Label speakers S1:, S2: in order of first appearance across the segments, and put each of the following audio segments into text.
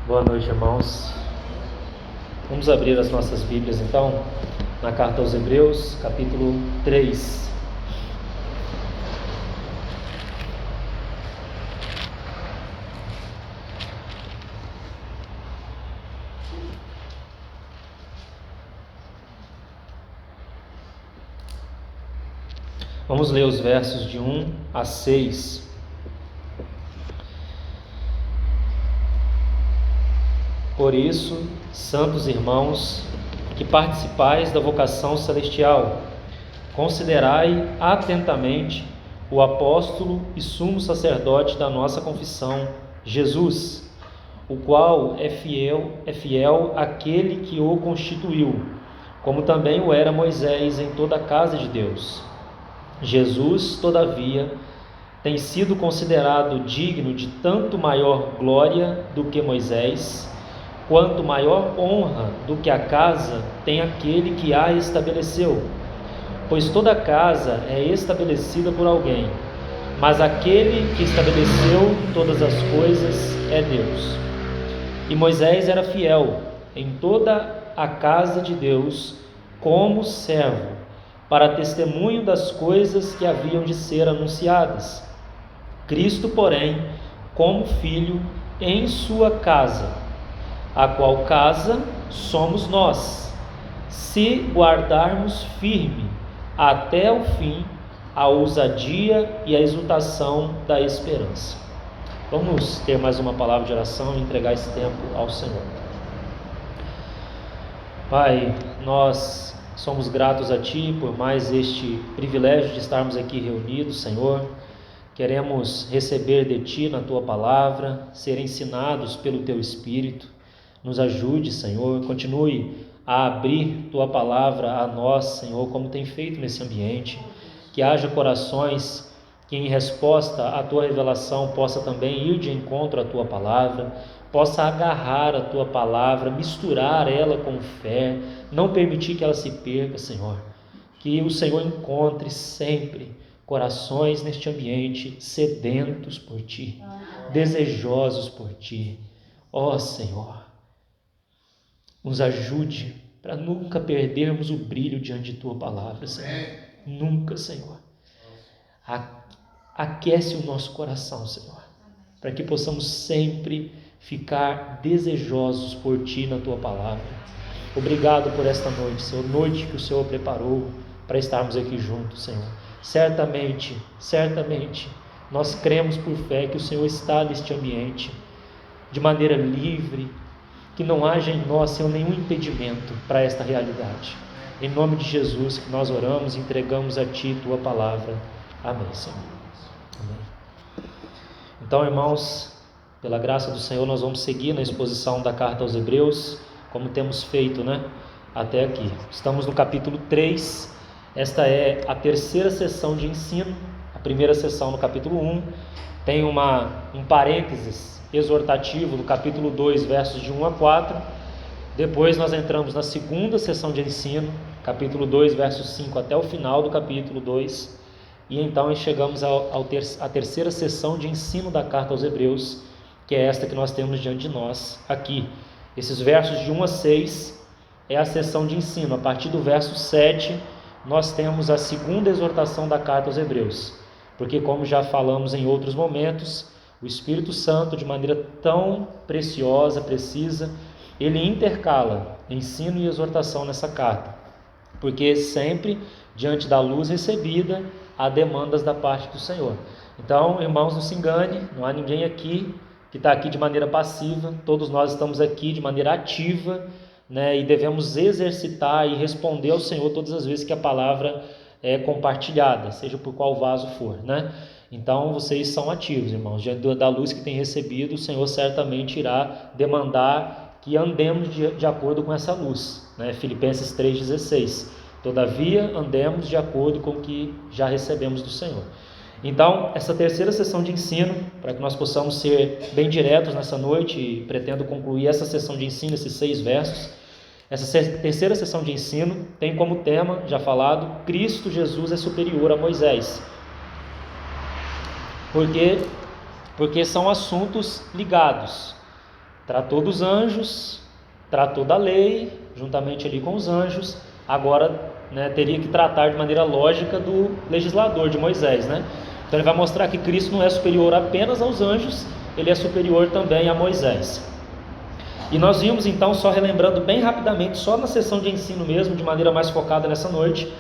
S1: Boa noite, irmãos. Vamos abrir as nossas Bíblias, então, na carta aos Hebreus, capítulo 3. Vamos ler os versos de 1 a 6. Por isso, santos irmãos, que participais da vocação celestial, considerai atentamente o apóstolo e sumo sacerdote da nossa confissão, Jesus, o qual é fiel àquele que o constituiu, como também o era Moisés em toda a casa de Deus. Jesus, todavia, tem sido considerado digno de tanto maior glória do que Moisés, quanto maior honra do que a casa tem aquele que a estabeleceu. Pois toda casa é estabelecida por alguém, mas aquele que estabeleceu todas as coisas é Deus. E Moisés era fiel em toda a casa de Deus como servo, para testemunho das coisas que haviam de ser anunciadas. Cristo, porém, como filho em sua casa, a qual casa somos nós, se guardarmos firme até o fim a ousadia e a exultação da esperança. Vamos ter mais uma palavra de oração e entregar esse tempo ao Senhor. Pai, nós somos gratos a Ti por mais este privilégio de estarmos aqui reunidos, Senhor. Queremos receber de Ti na Tua palavra, ser ensinados pelo Teu Espírito. Nos ajude, Senhor, continue a abrir Tua palavra a nós, Senhor, como tem feito nesse ambiente. Que haja corações que, em resposta à Tua revelação, possa também ir de encontro à Tua palavra, possa agarrar a Tua palavra, misturar ela com fé, não permitir que ela se perca, Senhor. Que o Senhor encontre sempre corações neste ambiente sedentos por Ti, desejosos por Ti. Ó Senhor, nos ajude para nunca perdermos o brilho diante de Tua palavra, Senhor. Nunca, Senhor. Aquece o nosso coração, Senhor, para que possamos sempre ficar desejosos por Ti na Tua palavra. Obrigado por esta noite, Senhor, noite que o Senhor preparou para estarmos aqui juntos, Senhor. Certamente, nós cremos por fé que o Senhor está neste ambiente de maneira livre, que não haja em nós, Senhor, nenhum impedimento para esta realidade. Em nome de Jesus que nós oramos e entregamos a Ti Tua palavra. Amém, Senhor. Amém. Então, irmãos, pela graça do Senhor, nós vamos seguir na exposição da carta aos Hebreus, como temos feito, até aqui. Estamos no capítulo 3, esta é a terceira sessão de ensino. A primeira sessão no capítulo 1, tem um parênteses exortativo no capítulo 2, versos de 1 a 4. Depois nós entramos na segunda sessão de ensino, capítulo 2, versos 5 até o final do capítulo 2. E então chegamos à terceira sessão de ensino da carta aos Hebreus, que é esta que nós temos diante de nós aqui. Esses versos de 1 a 6 é a sessão de ensino. A partir do verso 7, nós temos a segunda exortação da carta aos Hebreus. Porque, como já falamos em outros momentos, o Espírito Santo, de maneira tão preciosa, precisa, ele intercala ensino e exortação nessa carta. Porque sempre, diante da luz recebida, há demandas da parte do Senhor. Então, irmãos, não se engane, não há ninguém aqui que está aqui de maneira passiva, todos nós estamos aqui de maneira ativa, e devemos exercitar e responder ao Senhor todas as vezes que a palavra é compartilhada, seja por qual vaso for, Então, vocês são ativos, irmãos, diante da luz que tem recebido, o Senhor certamente irá demandar que andemos de acordo com essa luz, Filipenses 3,16. Todavia, andemos de acordo com o que já recebemos do Senhor. Então, essa terceira sessão de ensino, para que nós possamos ser bem diretos nessa noite, e pretendo concluir essa sessão de ensino, esses 6 versos. Essa terceira sessão de ensino tem como tema, já falado, Cristo Jesus é superior a Moisés. Porque porque são assuntos ligados. Tratou dos anjos, tratou da lei, juntamente ali com os anjos, agora, né, teria que tratar de maneira lógica do legislador, de Moisés, né? Então ele vai mostrar que Cristo não é superior apenas aos anjos, ele é superior também a Moisés. E nós vimos então, só relembrando bem rapidamente, só na sessão de ensino mesmo, de maneira mais focada nessa noite,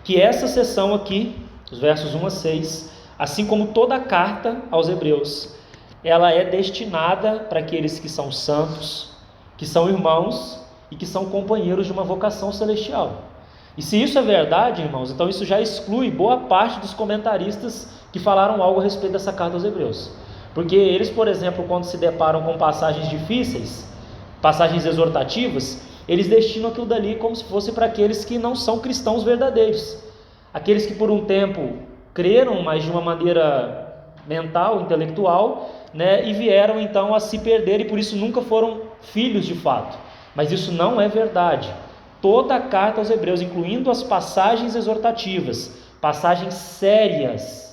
S1: que essa sessão aqui, os versos 1 a 6, assim como toda a carta aos Hebreus, ela é destinada para aqueles que são santos, que são irmãos e que são companheiros de uma vocação celestial. E se isso é verdade, irmãos, então isso já exclui boa parte dos comentaristas que falaram algo a respeito dessa carta aos Hebreus. Porque eles, por exemplo, quando se deparam com passagens difíceis, passagens exortativas, eles destinam aquilo dali como se fosse para aqueles que não são cristãos verdadeiros. Aqueles que por um tempo creram, mas de uma maneira mental, intelectual, né, e vieram então a se perder e por isso nunca foram filhos de fato. Mas isso não é verdade. Toda a carta aos Hebreus, incluindo as passagens exortativas, passagens sérias,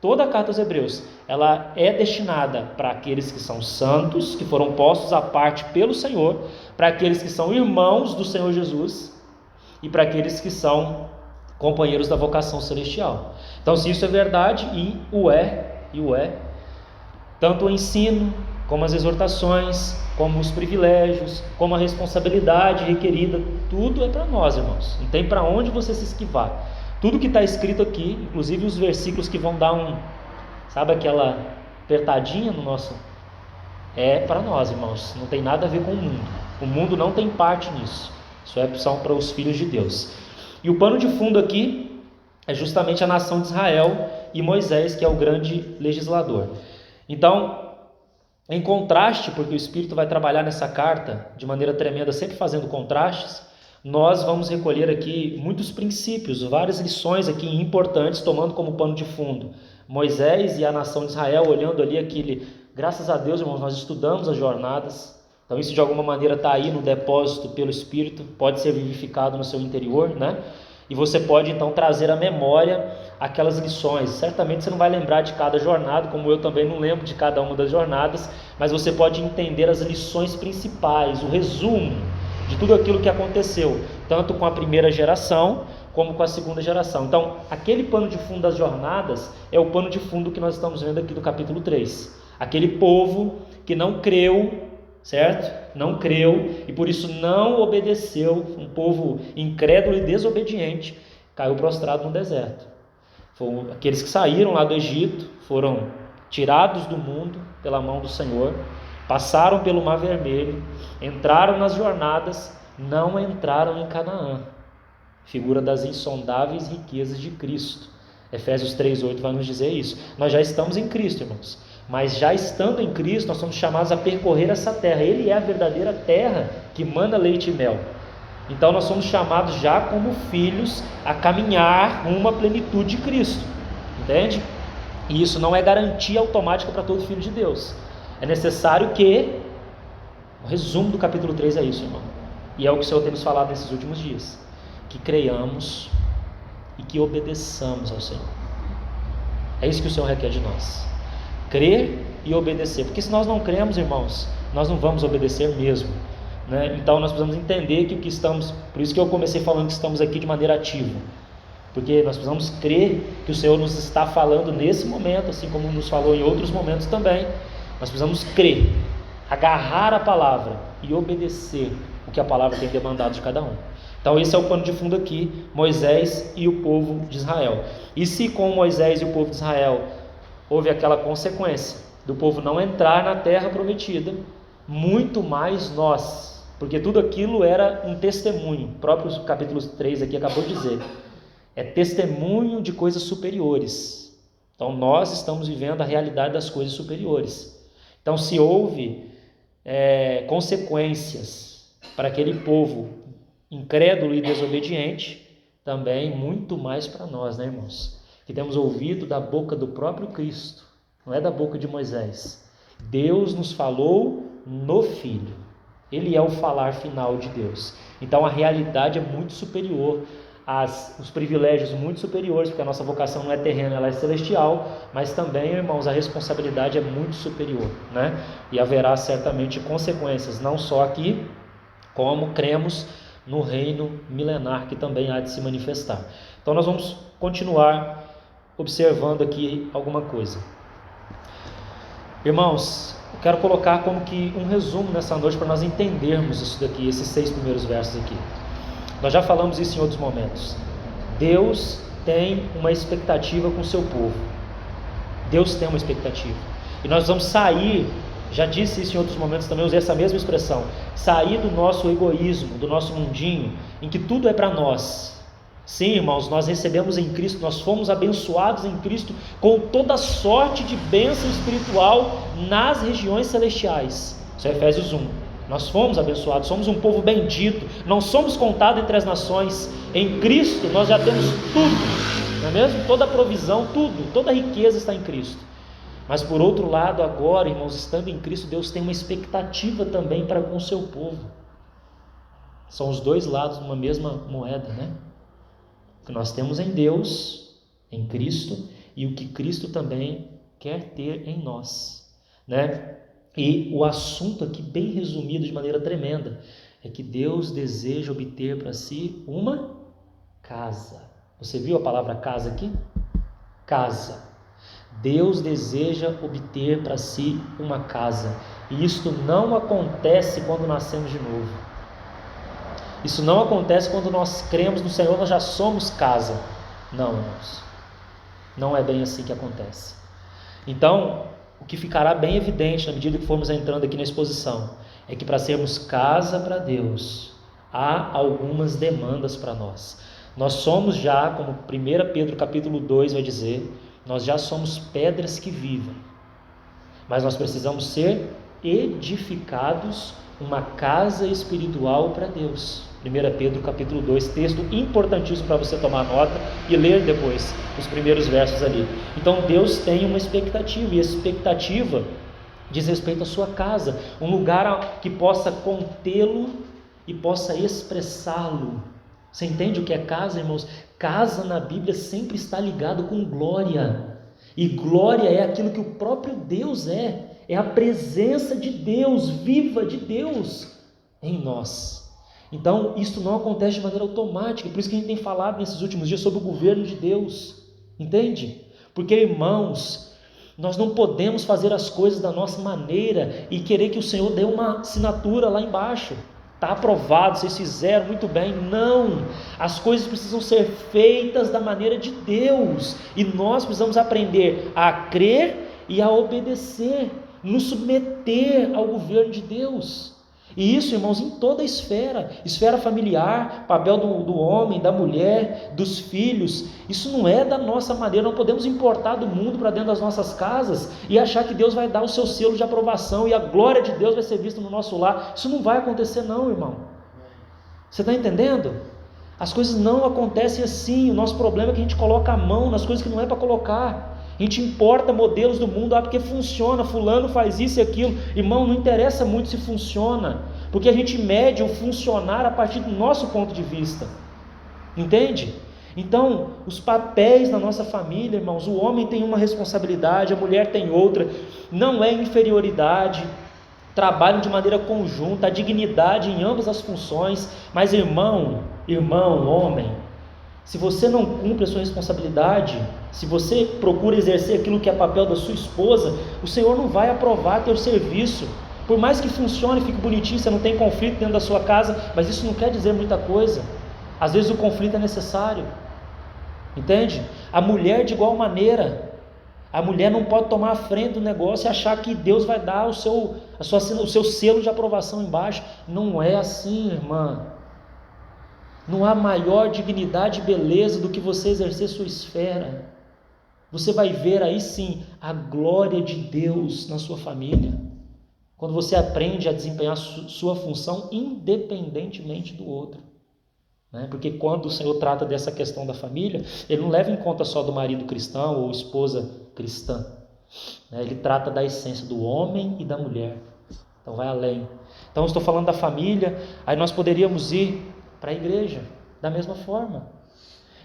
S1: toda a carta aos Hebreus, ela é destinada para aqueles que são santos, que foram postos à parte pelo Senhor, para aqueles que são irmãos do Senhor Jesus e para aqueles que são companheiros da vocação celestial. Então, se isso é verdade, e o é, tanto o ensino, como as exortações, como os privilégios, como a responsabilidade requerida, tudo é para nós, irmãos. Não tem para onde você se esquivar. Tudo que está escrito aqui, inclusive os versículos que vão dar sabe aquela apertadinha no nosso... É para nós, irmãos. Não tem nada a ver com o mundo. O mundo não tem parte nisso. Isso é opção para os filhos de Deus. E o pano de fundo aqui é justamente a nação de Israel e Moisés, que é o grande legislador. Então, em contraste, porque o Espírito vai trabalhar nessa carta de maneira tremenda, sempre fazendo contrastes, nós vamos recolher aqui muitos princípios, várias lições aqui importantes, tomando como pano de fundo Moisés e a nação de Israel, olhando ali aquele... Graças a Deus, irmãos, nós estudamos as jornadas, então isso de alguma maneira está aí no depósito pelo Espírito, pode ser vivificado no seu interior, né? E você pode então trazer à memória aquelas lições. Certamente você não vai lembrar de cada jornada, como eu também não lembro de cada uma das jornadas, mas você pode entender as lições principais, o resumo de tudo aquilo que aconteceu, tanto com a primeira geração como com a segunda geração. Então, aquele pano de fundo das jornadas é o pano de fundo que nós estamos vendo aqui do capítulo 3. Aquele povo que não creu, certo? Não creu e por isso não obedeceu, um povo incrédulo e desobediente, caiu prostrado no deserto. Foram aqueles que saíram lá do Egito, foram tirados do mundo pela mão do Senhor, passaram pelo Mar Vermelho, entraram nas jornadas, não entraram em Canaã, figura das insondáveis riquezas de Cristo. Efésios 3:8 vai nos dizer isso. Nós já estamos em Cristo, irmãos, mas já estando em Cristo, nós somos chamados a percorrer essa terra. Ele é a verdadeira terra que manda leite e mel. Então nós somos chamados já como filhos a caminhar rumo à plenitude de Cristo, entende? E isso não é garantia automática para todo filho de Deus. É necessário que... O resumo do capítulo 3 é isso, irmão. E é o que o Senhor tem nos falado nesses últimos dias. Que creiamos e que obedeçamos ao Senhor. É isso que o Senhor requer de nós. Crer e obedecer. Porque se nós não cremos, irmãos, nós não vamos obedecer mesmo, né? Então nós precisamos entender que o que estamos... Por isso que eu comecei falando que estamos aqui de maneira ativa. Porque nós precisamos crer que o Senhor nos está falando nesse momento, assim como nos falou em outros momentos também. Nós precisamos crer, agarrar a palavra e obedecer o que a palavra tem demandado de cada um. Então esse é o pano de fundo aqui, Moisés e o povo de Israel. E se com Moisés e o povo de Israel houve aquela consequência do povo não entrar na terra prometida, muito mais nós, porque tudo aquilo era um testemunho. O próprio capítulo 3 aqui acabou de dizer, é testemunho de coisas superiores. Então nós estamos vivendo a realidade das coisas superiores. Então se houve consequências para aquele povo incrédulo e desobediente, também muito mais para nós, né, irmãos? Que temos ouvido da boca do próprio Cristo, não é da boca de Moisés. Deus nos falou no Filho. Ele é o falar final de Deus. Então a realidade é muito superior os privilégios muito superiores, porque a nossa vocação não é terrena, ela é celestial, mas também, irmãos, a responsabilidade é muito superior, né? E haverá certamente consequências, não só aqui, como cremos no reino milenar que também há de se manifestar. Então nós vamos continuar observando aqui alguma coisa. Irmãos, eu quero colocar como que um resumo nessa noite para nós entendermos isso daqui, esses 6 primeiros versos aqui. Nós já falamos isso em outros momentos. Deus tem uma expectativa com o seu povo. Deus tem uma expectativa. E nós vamos sair, já disse isso em outros momentos também, usei essa mesma expressão, sair do nosso egoísmo, do nosso mundinho, em que tudo é para nós. Sim, irmãos, nós recebemos em Cristo, nós fomos abençoados em Cristo com toda sorte de bênção espiritual nas regiões celestiais. Isso é Efésios 1. Nós fomos abençoados, somos um povo bendito, não somos contados entre as nações. Em Cristo nós já temos tudo, não é mesmo? Toda a provisão, tudo, toda a riqueza está em Cristo. Mas por outro lado, agora, irmãos, estando em Cristo, Deus tem uma expectativa também para com o seu povo. São os dois lados de uma mesma moeda, né? O que nós temos em Deus, em Cristo, e o que Cristo também quer ter em nós, né? E o assunto aqui, bem resumido de maneira tremenda, é que Deus deseja obter para si uma casa. Você viu a palavra casa aqui? Casa. Deus deseja obter para si uma casa. E isto não acontece quando nascemos de novo. Isso não acontece quando nós cremos no Senhor, nós já somos casa. Não, irmãos. Não é bem assim que acontece. Então, o que ficará bem evidente na medida que formos entrando aqui na exposição é que para sermos casa para Deus, há algumas demandas para nós. Nós somos já, como 1 Pedro capítulo 2 vai dizer, nós já somos pedras que vivem. Mas nós precisamos ser edificados uma casa espiritual para Deus. 1 Pedro capítulo 2, texto importantíssimo para você tomar nota e ler depois os primeiros versos ali. Então Deus tem uma expectativa, e essa expectativa diz respeito à sua casa, um lugar que possa contê-lo e possa expressá-lo. Você entende o que é casa, irmãos? Casa na Bíblia sempre está ligado com glória, e glória é aquilo que o próprio Deus é a presença de Deus, viva de Deus em nós. Então, isso não acontece de maneira automática, por isso que a gente tem falado nesses últimos dias sobre o governo de Deus, entende? Porque, irmãos, nós não podemos fazer as coisas da nossa maneira e querer que o Senhor dê uma assinatura lá embaixo. Está aprovado, vocês fizeram muito bem. Não, as coisas precisam ser feitas da maneira de Deus, e nós precisamos aprender a crer e a obedecer, nos submeter ao governo de Deus. E isso, irmãos, em toda a esfera familiar, papel do homem, da mulher, dos filhos. Isso não é da nossa maneira, não podemos importar do mundo para dentro das nossas casas e achar que Deus vai dar o seu selo de aprovação e a glória de Deus vai ser vista no nosso lar. Isso não vai acontecer não, irmão. Você está entendendo? As coisas não acontecem assim. O nosso problema é que a gente coloca a mão nas coisas que não é para colocar. A gente importa modelos do mundo, porque funciona, fulano faz isso e aquilo. Irmão, não interessa muito se funciona, porque a gente mede o funcionar a partir do nosso ponto de vista, entende? Então, os papéis na nossa família, irmãos, o homem tem uma responsabilidade, a mulher tem outra, não é inferioridade, trabalham de maneira conjunta, a dignidade em ambas as funções, mas irmão, homem, se você não cumpre a sua responsabilidade, se você procura exercer aquilo que é papel da sua esposa, o Senhor não vai aprovar teu serviço. Por mais que funcione, fique bonitinho, você não tem conflito dentro da sua casa, mas isso não quer dizer muita coisa. Às vezes o conflito é necessário, entende? A mulher de igual maneira, a mulher não pode tomar a frente do negócio e achar que Deus vai dar o seu selo de aprovação embaixo. Não é assim, irmã. Não há maior dignidade e beleza do que você exercer sua esfera. Você vai ver aí sim a glória de Deus na sua família, quando você aprende a desempenhar sua função independentemente do outro, né? Porque quando o Senhor trata dessa questão da família, Ele não leva em conta só do marido cristão ou esposa cristã, né? Ele trata da essência do homem e da mulher, então vai além. Então estou falando da família, aí nós poderíamos ir para a igreja da mesma forma.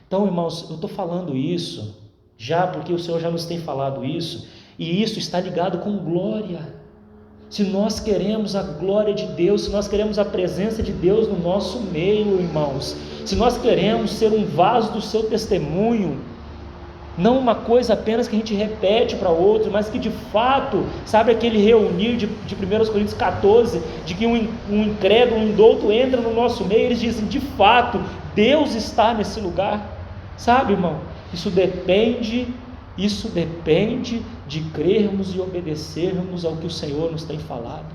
S1: Então, irmãos, eu estou falando isso já porque o Senhor já nos tem falado isso, e isso está ligado com glória. Se nós queremos a glória de Deus, se nós queremos a presença de Deus no nosso meio, irmãos, se nós queremos ser um vaso do seu testemunho, não uma coisa apenas que a gente repete para outro, mas que de fato, sabe aquele reunir de 1 Coríntios 14, de que um incrédulo, um indouto entra no nosso meio, eles dizem, de fato, Deus está nesse lugar, sabe, irmão? Isso depende de crermos e obedecermos ao que o Senhor nos tem falado.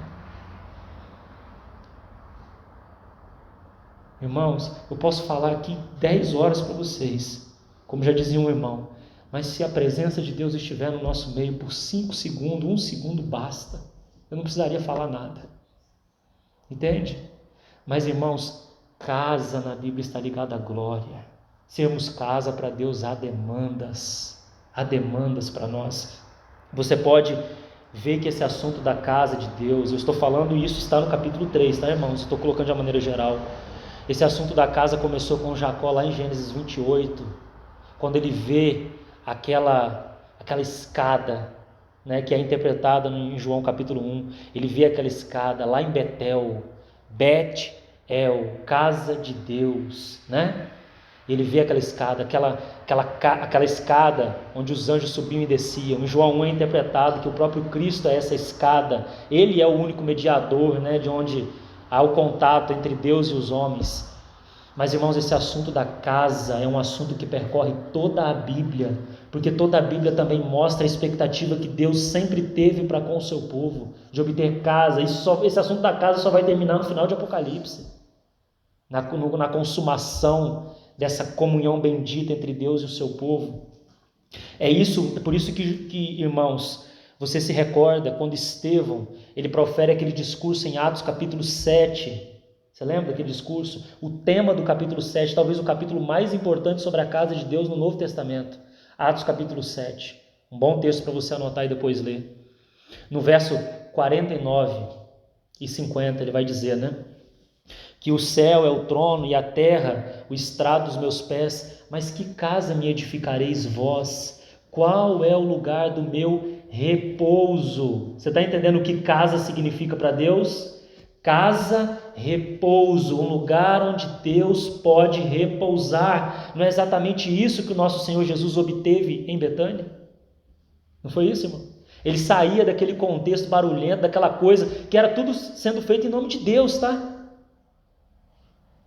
S1: Irmãos, eu posso falar aqui 10 horas para vocês, como já dizia um irmão, mas se a presença de Deus estiver no nosso meio por 5 segundos, 1 segundo basta, eu não precisaria falar nada, entende? Mas irmãos, casa na Bíblia está ligada à glória. Sermos casa para Deus, há demandas para nós. Você pode ver que esse assunto da casa de Deus, eu estou falando isso, está no capítulo 3, tá, irmãos? Estou colocando de uma maneira geral. Esse assunto da casa começou com Jacó lá em Gênesis 28, quando ele vê aquela escada, né, que é interpretada em João capítulo 1, ele vê aquela escada lá em Betel, Bet-El, casa de Deus, né? Ele vê aquela escada, aquela escada onde os anjos subiam e desciam. Em João 1 é interpretado que o próprio Cristo é essa escada, ele é o único mediador, né, de onde há o contato entre Deus e os homens. Mas irmãos, esse assunto da casa é um assunto que percorre toda a Bíblia, porque toda a Bíblia também mostra a expectativa que Deus sempre teve para com o seu povo, de obter casa. Esse assunto da casa só vai terminar no final de Apocalipse, na consumação dessa comunhão bendita entre Deus e o seu povo. É por isso que, irmãos, você se recorda quando Estevão, ele profere aquele discurso em Atos capítulo 7, você lembra daquele discurso? O tema do capítulo 7, talvez o capítulo mais importante sobre a casa de Deus no Novo Testamento, Atos capítulo 7, um bom texto para você anotar e depois ler. No verso 49 e 50 ele vai dizer, né? Que o céu é o trono e a terra o estrado dos meus pés, mas que casa me edificareis vós? Qual é o lugar do meu repouso? Você está entendendo o que casa significa para Deus? Casa, repouso, um lugar onde Deus pode repousar. Não é exatamente isso que o nosso Senhor Jesus obteve em Betânia? Não foi isso, irmão? Ele saía daquele contexto barulhento, daquela coisa que era tudo sendo feito em nome de Deus, tá?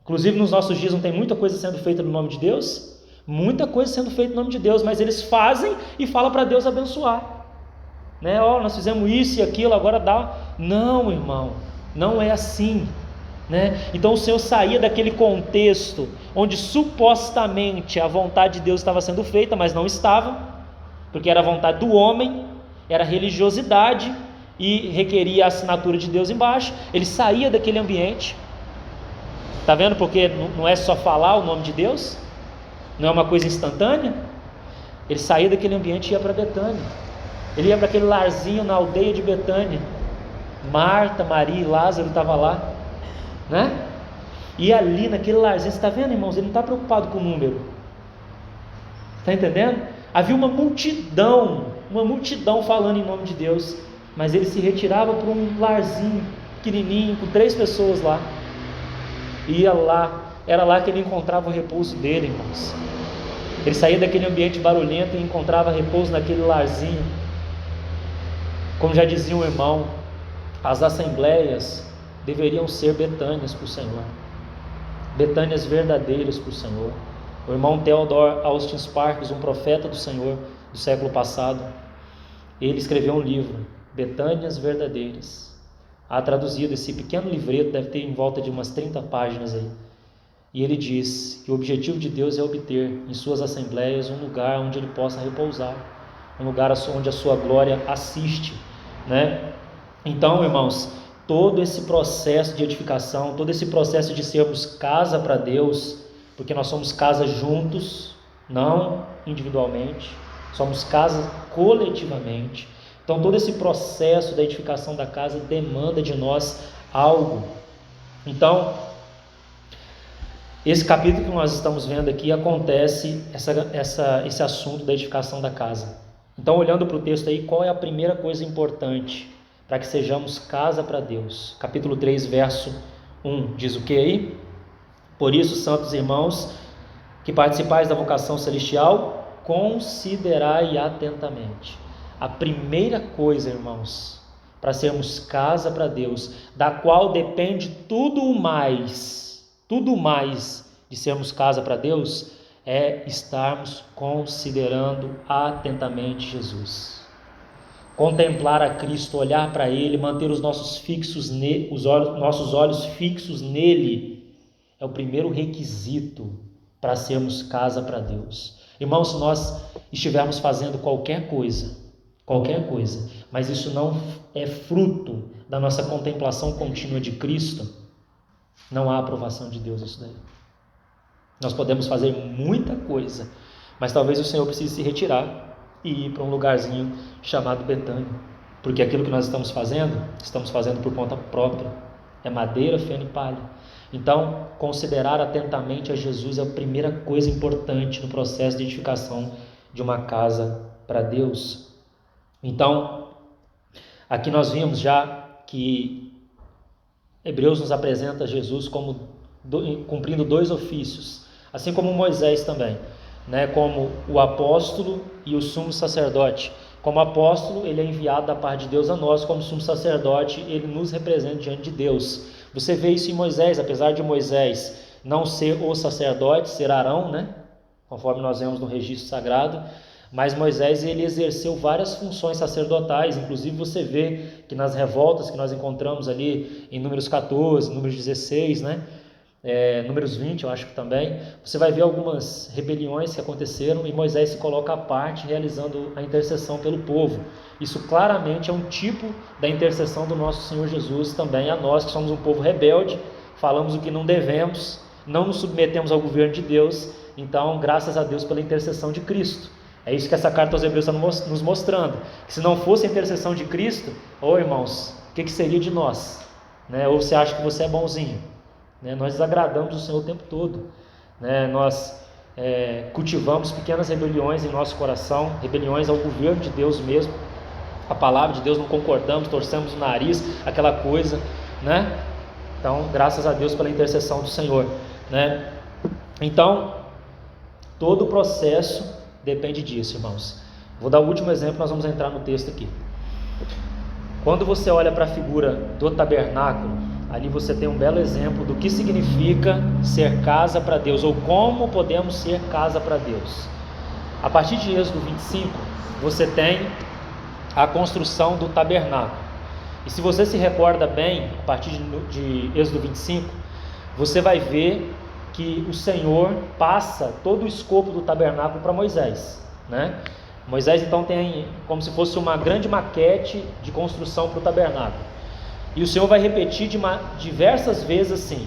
S1: Inclusive nos nossos dias não tem muita coisa sendo feita no nome de Deus? Muita coisa sendo feita no nome de Deus, mas eles fazem e falam para Deus abençoar, né? Nós fizemos isso e aquilo, agora dá. Não, irmão, não é assim, né? Então o Senhor saía daquele contexto onde supostamente a vontade de Deus estava sendo feita, mas não estava, porque era a vontade do homem, era religiosidade e requeria a assinatura de Deus embaixo. Ele saía daquele ambiente. Está vendo? Porque não é só falar o nome de Deus, não é uma coisa instantânea. Ele saía daquele ambiente e ia para Betânia. Ele ia para aquele larzinho na aldeia de Betânia. Marta, Maria e Lázaro estavam lá, né? E ali naquele larzinho, você está vendo, irmãos? Ele não está preocupado com o número. Está entendendo? Havia uma multidão falando em nome de Deus, mas ele se retirava para um larzinho pequenininho, com 3 pessoas lá. Ia lá, era lá que ele encontrava o repouso dele, irmãos. Ele saía daquele ambiente barulhento e encontrava repouso naquele larzinho. Como já dizia um irmão, as assembleias deveriam ser Betânias para o Senhor, Betânias verdadeiras para o Senhor. O irmão Theodore Austin Sparks, um profeta do Senhor do século passado, ele escreveu um livro, Betânias Verdadeiras. Há traduzido esse pequeno livreto, deve ter em volta de umas 30 páginas aí. E ele diz que o objetivo de Deus é obter em suas assembleias um lugar onde ele possa repousar, um lugar onde a sua glória assiste, né? Então, irmãos, todo esse processo de edificação, todo esse processo de sermos casa para Deus, porque nós somos casa juntos, não individualmente, somos casa coletivamente. Então todo esse processo da edificação da casa demanda de nós algo. Então, Esse capítulo que nós estamos vendo aqui acontece esse assunto da edificação da casa. Então, olhando para o texto aí, qual é a primeira coisa importante para que sejamos casa para Deus? Capítulo 3, verso 1, diz o que aí? Por isso, santos irmãos, que participais da vocação celestial, considerai atentamente. A primeira coisa, irmãos, para sermos casa para Deus, da qual depende tudo mais de sermos casa para Deus, é estarmos considerando atentamente Jesus. Contemplar a Cristo, olhar para Ele, manter os nossos olhos fixos nele, é o primeiro requisito para sermos casa para Deus. Irmãos, se nós estivermos fazendo qualquer coisa, mas isso não é fruto da nossa contemplação contínua de Cristo, não há aprovação de Deus isso daí. Nós podemos fazer muita coisa, mas talvez o Senhor precise se retirar e ir para um lugarzinho chamado Betânia, porque aquilo que nós estamos fazendo por conta própria, é madeira, feno e palha. Então, considerar atentamente a Jesus é a primeira coisa importante no processo de edificação de uma casa para Deus. Então, aqui nós vimos já que Hebreus nos apresenta Jesus como cumprindo dois ofícios, assim como Moisés também, né? Como o apóstolo e o sumo sacerdote. Como apóstolo, ele é enviado da parte de Deus a nós, como sumo sacerdote, ele nos representa diante de Deus. Você vê isso em Moisés, apesar de Moisés não ser o sacerdote, ser Arão, né? Conforme nós vemos no registro sagrado, mas Moisés ele exerceu várias funções sacerdotais. Inclusive você vê que nas revoltas que nós encontramos ali em Números 14, Números 16, né? Números 20 eu acho que também, você vai ver algumas rebeliões que aconteceram e Moisés se coloca à parte realizando a intercessão pelo povo. Isso claramente é um tipo da intercessão do nosso Senhor Jesus também a nós que somos um povo rebelde, falamos o que não devemos, não nos submetemos ao governo de Deus. Então, graças a Deus pela intercessão de Cristo. É isso que essa carta aos Hebreus está nos mostrando, que se não fosse a intercessão de Cristo, irmãos, o que seria de nós? Né? Ou você acha que você é bonzinho? Né? Nós desagradamos o Senhor o tempo todo, né? Nós cultivamos pequenas rebeliões em nosso coração, rebeliões ao governo de Deus mesmo, a palavra de Deus não concordamos, torcemos o nariz, aquela coisa, né? Então, graças a Deus pela intercessão do Senhor, né? Então, todo o processo depende disso, irmãos. Vou dar o último exemplo, nós vamos entrar no texto aqui. Quando você olha para a figura do tabernáculo, ali você tem um belo exemplo do que significa ser casa para Deus, ou como podemos ser casa para Deus. A partir de Êxodo 25, você tem a construção do tabernáculo. E se você se recorda bem, a partir de Êxodo 25, você vai ver que o Senhor passa todo o escopo do tabernáculo para Moisés, né? Moisés então tem como se fosse uma grande maquete de construção para o tabernáculo. E o Senhor vai repetir diversas vezes assim: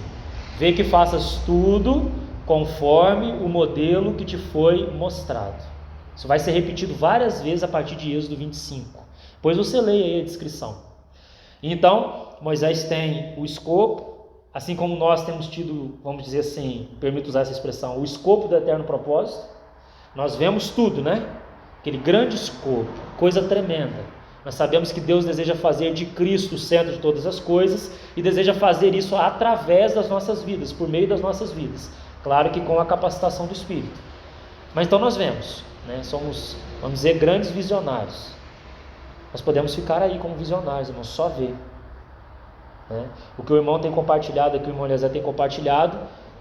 S1: vê que faças tudo conforme o modelo que te foi mostrado. Isso vai ser repetido várias vezes a partir de Êxodo 25. Depois você leia aí a descrição. Então, Moisés tem o escopo, assim como nós temos tido, vamos dizer assim, permito usar essa expressão, o escopo do eterno propósito. Nós vemos tudo, né? Aquele grande escopo, coisa tremenda. Nós sabemos que Deus deseja fazer de Cristo o centro de todas as coisas e deseja fazer isso através das nossas vidas, por meio das nossas vidas. Claro que com a capacitação do Espírito. Mas então nós vemos, né? Somos, vamos dizer, grandes visionários. Nós podemos ficar aí como visionários, irmãos, só ver, né? O que o irmão tem compartilhado, o que o irmão Eliezer tem compartilhado,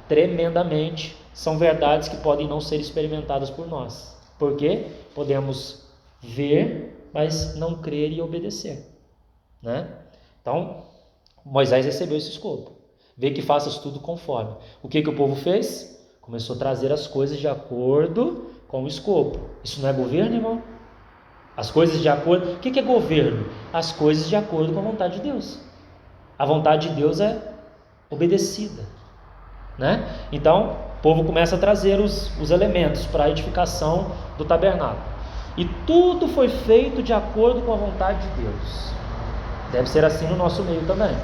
S1: tremendamente, são verdades que podem não ser experimentadas por nós. Por quê? Podemos ver, mas não crer e obedecer, né? Então, Moisés recebeu esse escopo. Vê que faças tudo conforme. O que o povo fez? Começou a trazer as coisas de acordo com o escopo. Isso não é governo, irmão? As coisas de acordo... O que é governo? As coisas de acordo com a vontade de Deus. A vontade de Deus é obedecida, né? Então, o povo começa a trazer os elementos para a edificação do tabernáculo. E tudo foi feito de acordo com a vontade de Deus. Deve ser assim no nosso meio também.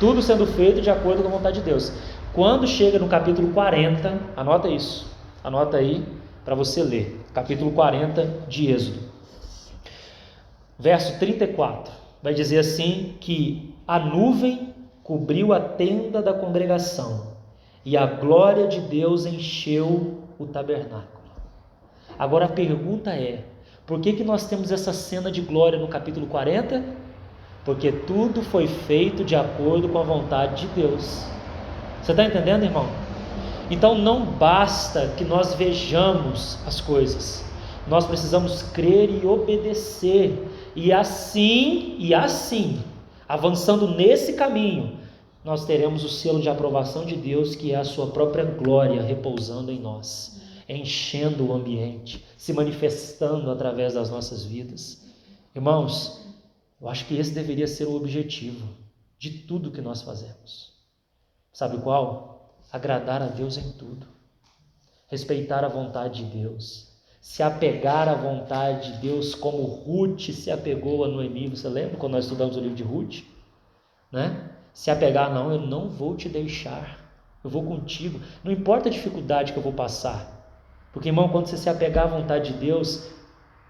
S1: Tudo sendo feito de acordo com a vontade de Deus. Quando chega no capítulo 40, anota isso, anota aí para você ler, capítulo 40 de Êxodo, verso 34, vai dizer assim que a nuvem cobriu a tenda da congregação e a glória de Deus encheu o tabernáculo. Agora a pergunta é, por que nós temos essa cena de glória no capítulo 40? Porque tudo foi feito de acordo com a vontade de Deus. Você está entendendo, irmão? Então não basta que nós vejamos as coisas, nós precisamos crer e obedecer, e assim, avançando nesse caminho, nós teremos o selo de aprovação de Deus, que é a sua própria glória repousando em nós, enchendo o ambiente, se manifestando através das nossas vidas. Irmãos, eu acho que esse deveria ser o objetivo de tudo que nós fazemos. Sabe qual? Agradar a Deus em tudo, respeitar a vontade de Deus, se apegar à vontade de Deus como Ruth se apegou a Noemi. Você lembra quando nós estudamos o livro de Ruth? Né? Se apegar, não, eu não vou te deixar, eu vou contigo, não importa a dificuldade que eu vou passar, porque, irmão, quando você se apegar à vontade de Deus,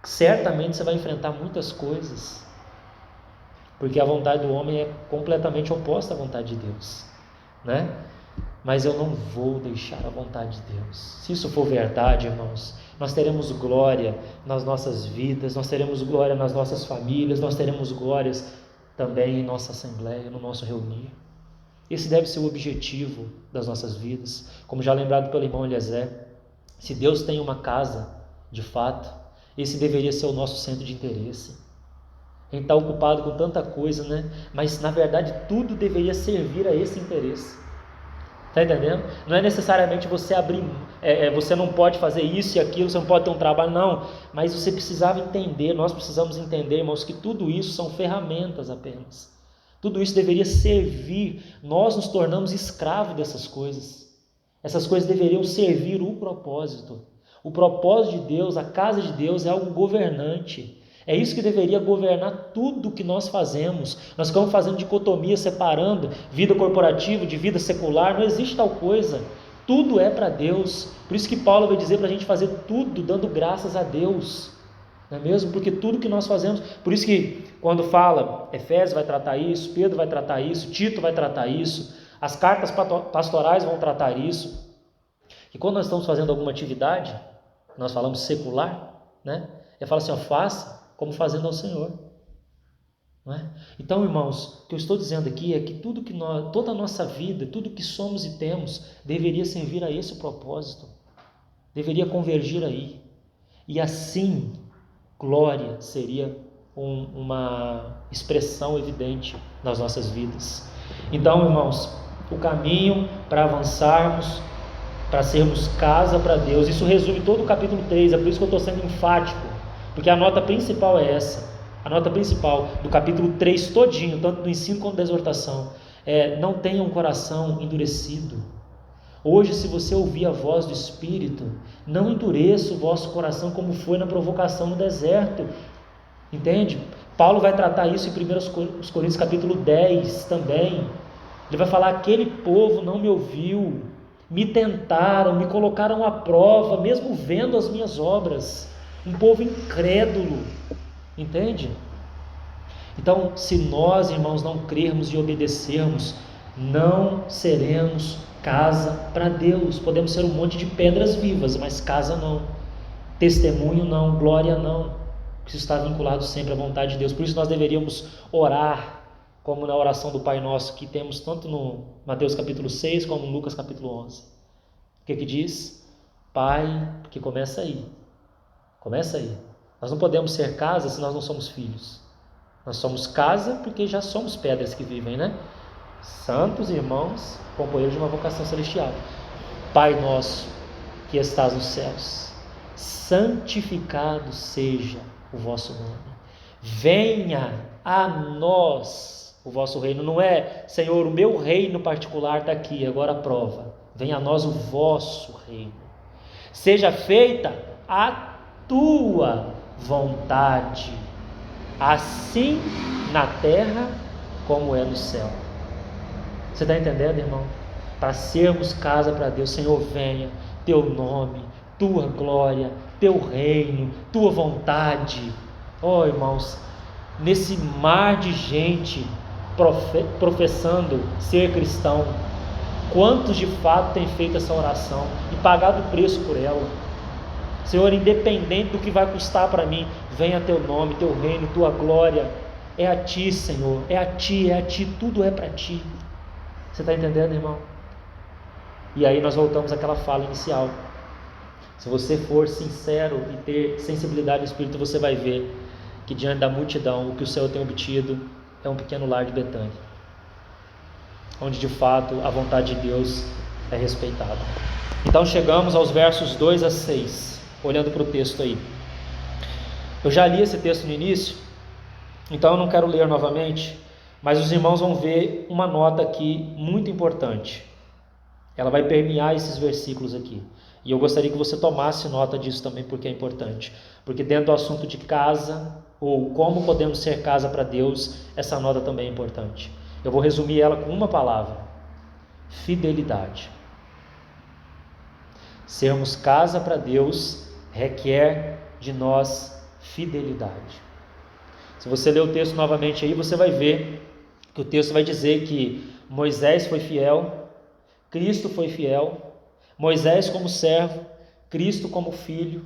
S1: certamente você vai enfrentar muitas coisas, porque a vontade do homem é completamente oposta à vontade de Deus, né? Mas eu não vou deixar a vontade de Deus. Se isso for verdade, irmãos, nós teremos glória nas nossas vidas, nós teremos glória nas nossas famílias, nós teremos glórias também em nossa assembleia, no nosso reunir. Esse deve ser o objetivo das nossas vidas. Como já lembrado pelo irmão Eliezer, se Deus tem uma casa, de fato, esse deveria ser o nosso centro de interesse. A gente está ocupado com tanta coisa, né? Mas na verdade tudo deveria servir a esse interesse. Está entendendo? Não é necessariamente você abrir, você não pode fazer isso e aquilo, você não pode ter um trabalho, não. Mas você precisava entender, nós precisamos entender, irmãos, que tudo isso são ferramentas apenas. Tudo isso deveria servir, nós nos tornamos escravos dessas coisas. Essas coisas deveriam servir o propósito. O propósito de Deus, a casa de Deus é algo governante. É isso que deveria governar tudo que nós fazemos. Nós ficamos fazendo dicotomia, separando vida corporativa de vida secular. Não existe tal coisa. Tudo é para Deus. Por isso que Paulo vai dizer para a gente fazer tudo dando graças a Deus. Não é mesmo? Porque tudo que nós fazemos... Por isso que quando fala, Efésios vai tratar isso, Pedro vai tratar isso, Tito vai tratar isso, as cartas pastorais vão tratar isso. E quando nós estamos fazendo alguma atividade, nós falamos secular, né? Ele fala assim, ó, faça como fazendo ao Senhor, não é? Então, irmãos, o que eu estou dizendo aqui é que tudo que nós, toda a nossa vida, tudo que somos e temos, deveria servir a esse propósito, deveria convergir aí, e assim, glória seria uma expressão evidente nas nossas vidas. Então, irmãos, o caminho para avançarmos, para sermos casa para Deus, isso resume todo o capítulo 3, é por isso que eu estou sendo enfático, porque a nota principal é essa, a nota principal do capítulo 3 todinho, tanto do ensino quanto da exortação, não tenha um coração endurecido. Hoje, se você ouvir a voz do Espírito, não endureça o vosso coração como foi na provocação no deserto, entende? Paulo vai tratar isso em 1 Coríntios capítulo 10 também, ele vai falar, aquele povo não me ouviu, me tentaram, me colocaram à prova, mesmo vendo as minhas obras, um povo incrédulo, entende? Então, se nós, irmãos, não crermos e obedecermos, não seremos casa para Deus. Podemos ser um monte de pedras vivas, mas casa não, testemunho não, glória não, isso está vinculado sempre à vontade de Deus. Por isso nós deveríamos orar, como na oração do Pai Nosso, que temos tanto no Mateus capítulo 6, como no Lucas capítulo 11. O que diz? Pai, que começa aí. Começa aí. Nós não podemos ser casa se nós não somos filhos. Nós somos casa porque já somos pedras que vivem, né? Santos irmãos, companheiros de uma vocação celestial. Pai nosso, que estás nos céus, santificado seja o vosso nome. Venha a nós o vosso reino. Não é, Senhor, o meu reino particular está aqui, agora a prova. Venha a nós o vosso reino. Seja feita a tua vontade, assim na terra como é no céu. Você está entendendo, irmão? para sermos casa para Deus. Senhor, venha, teu nome, tua glória, teu reino, tua vontade. Oh, irmãos, nesse mar de gente professando ser cristão, quantos de fato têm feito essa oração e pagado o preço por ela? Senhor, independente do que vai custar para mim, venha teu nome, teu reino, tua glória. É a ti, Senhor, é a ti, tudo é para ti. Você está entendendo, irmão? E aí nós voltamos àquela fala inicial. Se você for sincero e ter sensibilidade do Espírito, você vai ver que diante da multidão, o que o Senhor tem obtido é um pequeno lar de Betânia, onde de fato a vontade de Deus é respeitada. Então chegamos aos versos 2 a 6, olhando para o texto aí. Eu já li esse texto no início, então eu não quero ler novamente, mas os irmãos vão ver uma nota aqui muito importante. Ela vai permear esses versículos aqui. E eu gostaria que você tomasse nota disso também, porque é importante. Porque dentro do assunto de casa, ou como podemos ser casa para Deus, essa nota também é importante. Eu vou resumir ela com uma palavra: fidelidade. Sermos casa para Deus requer de nós fidelidade. Se você ler o texto novamente aí, você vai ver que o texto vai dizer que Moisés foi fiel, Cristo foi fiel, Moisés como servo, Cristo como filho,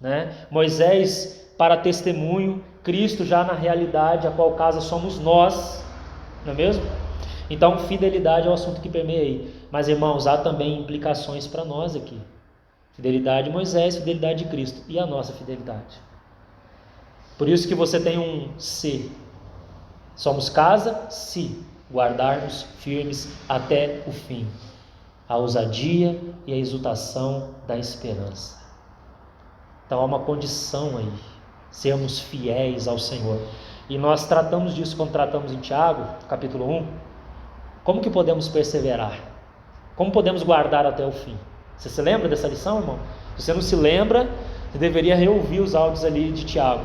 S1: né? Moisés para testemunho, Cristo já na realidade, a qual casa somos nós, não é mesmo? Então fidelidade é o assunto que permeia aí. Mas irmãos, há também implicações para nós aqui. Fidelidade de Moisés, fidelidade de Cristo, e a nossa fidelidade. Por isso que você tem um se. Somos casa se guardarmos firmes até o fim a ousadia e a exultação da esperança. Então há uma condição aí, sermos fiéis ao Senhor. E nós tratamos disso quando tratamos em Tiago, capítulo 1. Como que podemos perseverar? Como podemos guardar até o fim? Você se lembra dessa lição, irmão? Se você não se lembra, você deveria reouvir os áudios ali de Tiago.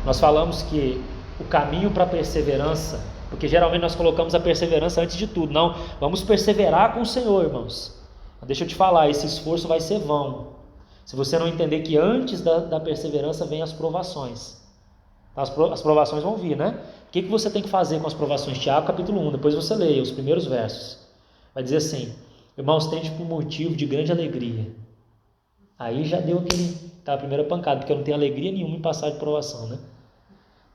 S1: Nós falamos que o caminho para a perseverança, porque geralmente nós colocamos a perseverança antes de tudo. Não, vamos perseverar com o Senhor, irmãos. Deixa eu te falar, esse esforço vai ser vão, se você não entender que antes da perseverança vem as provações. As provações vão vir, né? O que você tem que fazer com as provações? Tiago capítulo 1, depois você leia os primeiros versos. Vai dizer assim: irmãos, tende por motivo de grande alegria. Aí já deu a primeira pancada, porque eu não tenho alegria nenhuma em passar de provação, né?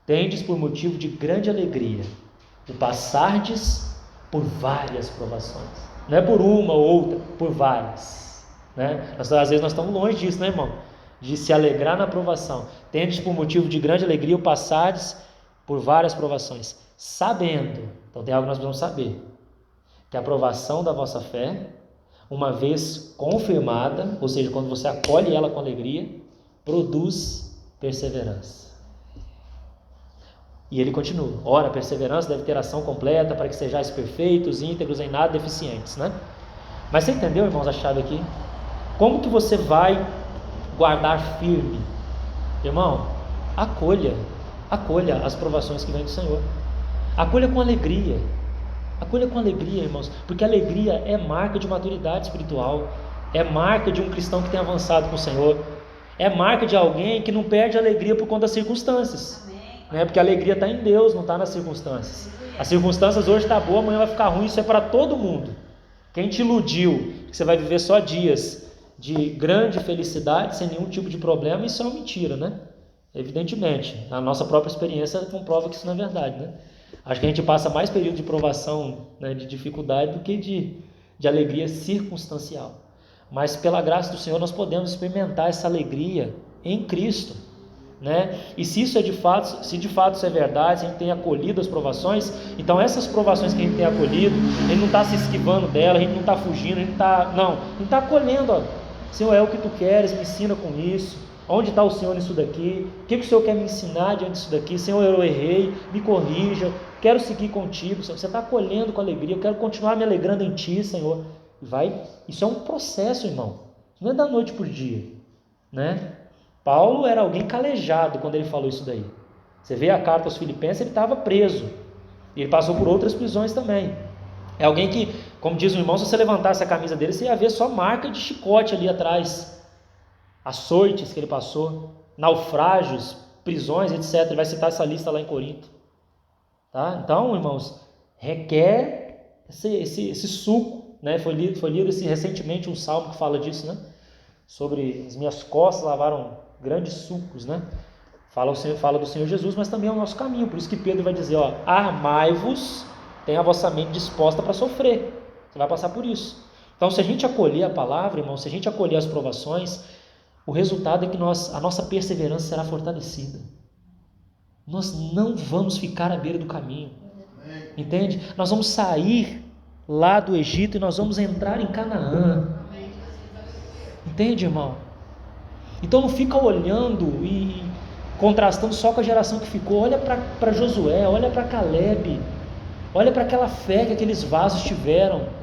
S1: Tendes por motivo de grande alegria o passardes por várias provações. Não é por uma ou outra, por várias, né? Às vezes nós estamos longe disso, né, irmão? De se alegrar na provação. Tendes por motivo de grande alegria o passardes por várias provações, sabendo, então tem algo que nós precisamos saber, que a aprovação da vossa fé, uma vez confirmada, ou seja, quando você acolhe ela com alegria, produz perseverança. E ele continua: ora, a perseverança deve ter ação completa para que sejais perfeitos, íntegros, em nada deficientes, né? Mas você entendeu, irmãos, a chave aqui? Como que você vai guardar firme? Irmão, acolha as provações que vêm do Senhor. Acolha com alegria. Acolha com alegria, irmãos, porque alegria é marca de maturidade espiritual, é marca de um cristão que tem avançado com o Senhor, é marca de alguém que não perde a alegria por conta das circunstâncias, né? Porque a alegria está em Deus, não está nas circunstâncias. As circunstâncias hoje estão boas, amanhã vai ficar ruim, isso é para todo mundo. Quem te iludiu que você vai viver só dias de grande felicidade, sem nenhum tipo de problema, isso é uma mentira, né? Evidentemente, a nossa própria experiência comprova que isso não é verdade, né? Acho que a gente passa mais período de provação, né, de dificuldade, do que de alegria circunstancial. Mas pela graça do Senhor nós podemos experimentar essa alegria em Cristo, né? E se isso é de fato, se de fato isso é verdade, se a gente tem acolhido as provações, então essas provações que a gente tem acolhido, a gente não está se esquivando dela, a gente não está fugindo, a gente está acolhendo. Ó, Senhor, é o que tu queres, me ensina com isso. Onde está o Senhor nisso daqui? O que o Senhor quer me ensinar diante disso daqui? Senhor, eu errei, me corrija, quero seguir contigo. Senhor, você está acolhendo com alegria, eu quero continuar me alegrando em ti, Senhor. Isso é um processo, irmão, não é da noite por dia, né? Paulo era alguém calejado quando ele falou isso daí. Você vê a carta aos Filipenses, ele estava preso, e ele passou por outras prisões também. É alguém que Como diz o irmão, se você levantasse a camisa dele, você ia ver só marca de chicote ali atrás, açoites que ele passou, naufrágios, prisões, etc. Ele vai citar essa lista lá em Corinto. Tá? Então, irmãos, requer esse suco, né? Foi lido recentemente um salmo que fala disso, né? Sobre as minhas costas lavaram grandes sucos, né? Fala do Senhor Jesus, mas também é o nosso caminho. Por isso que Pedro vai dizer, ó, armai-vos, tenha a vossa mente disposta para sofrer. Você vai passar por isso. Então, se a gente acolher a palavra, irmão, se a gente acolher as provações, o resultado é que a nossa perseverança será fortalecida. Nós não vamos ficar à beira do caminho. Entende? Nós vamos sair lá do Egito e nós vamos entrar em Canaã. Entende, irmão? Então não fica olhando e contrastando só com a geração que ficou. Olha para Josué, olha para Caleb, olha para aquela fé que aqueles vasos tiveram.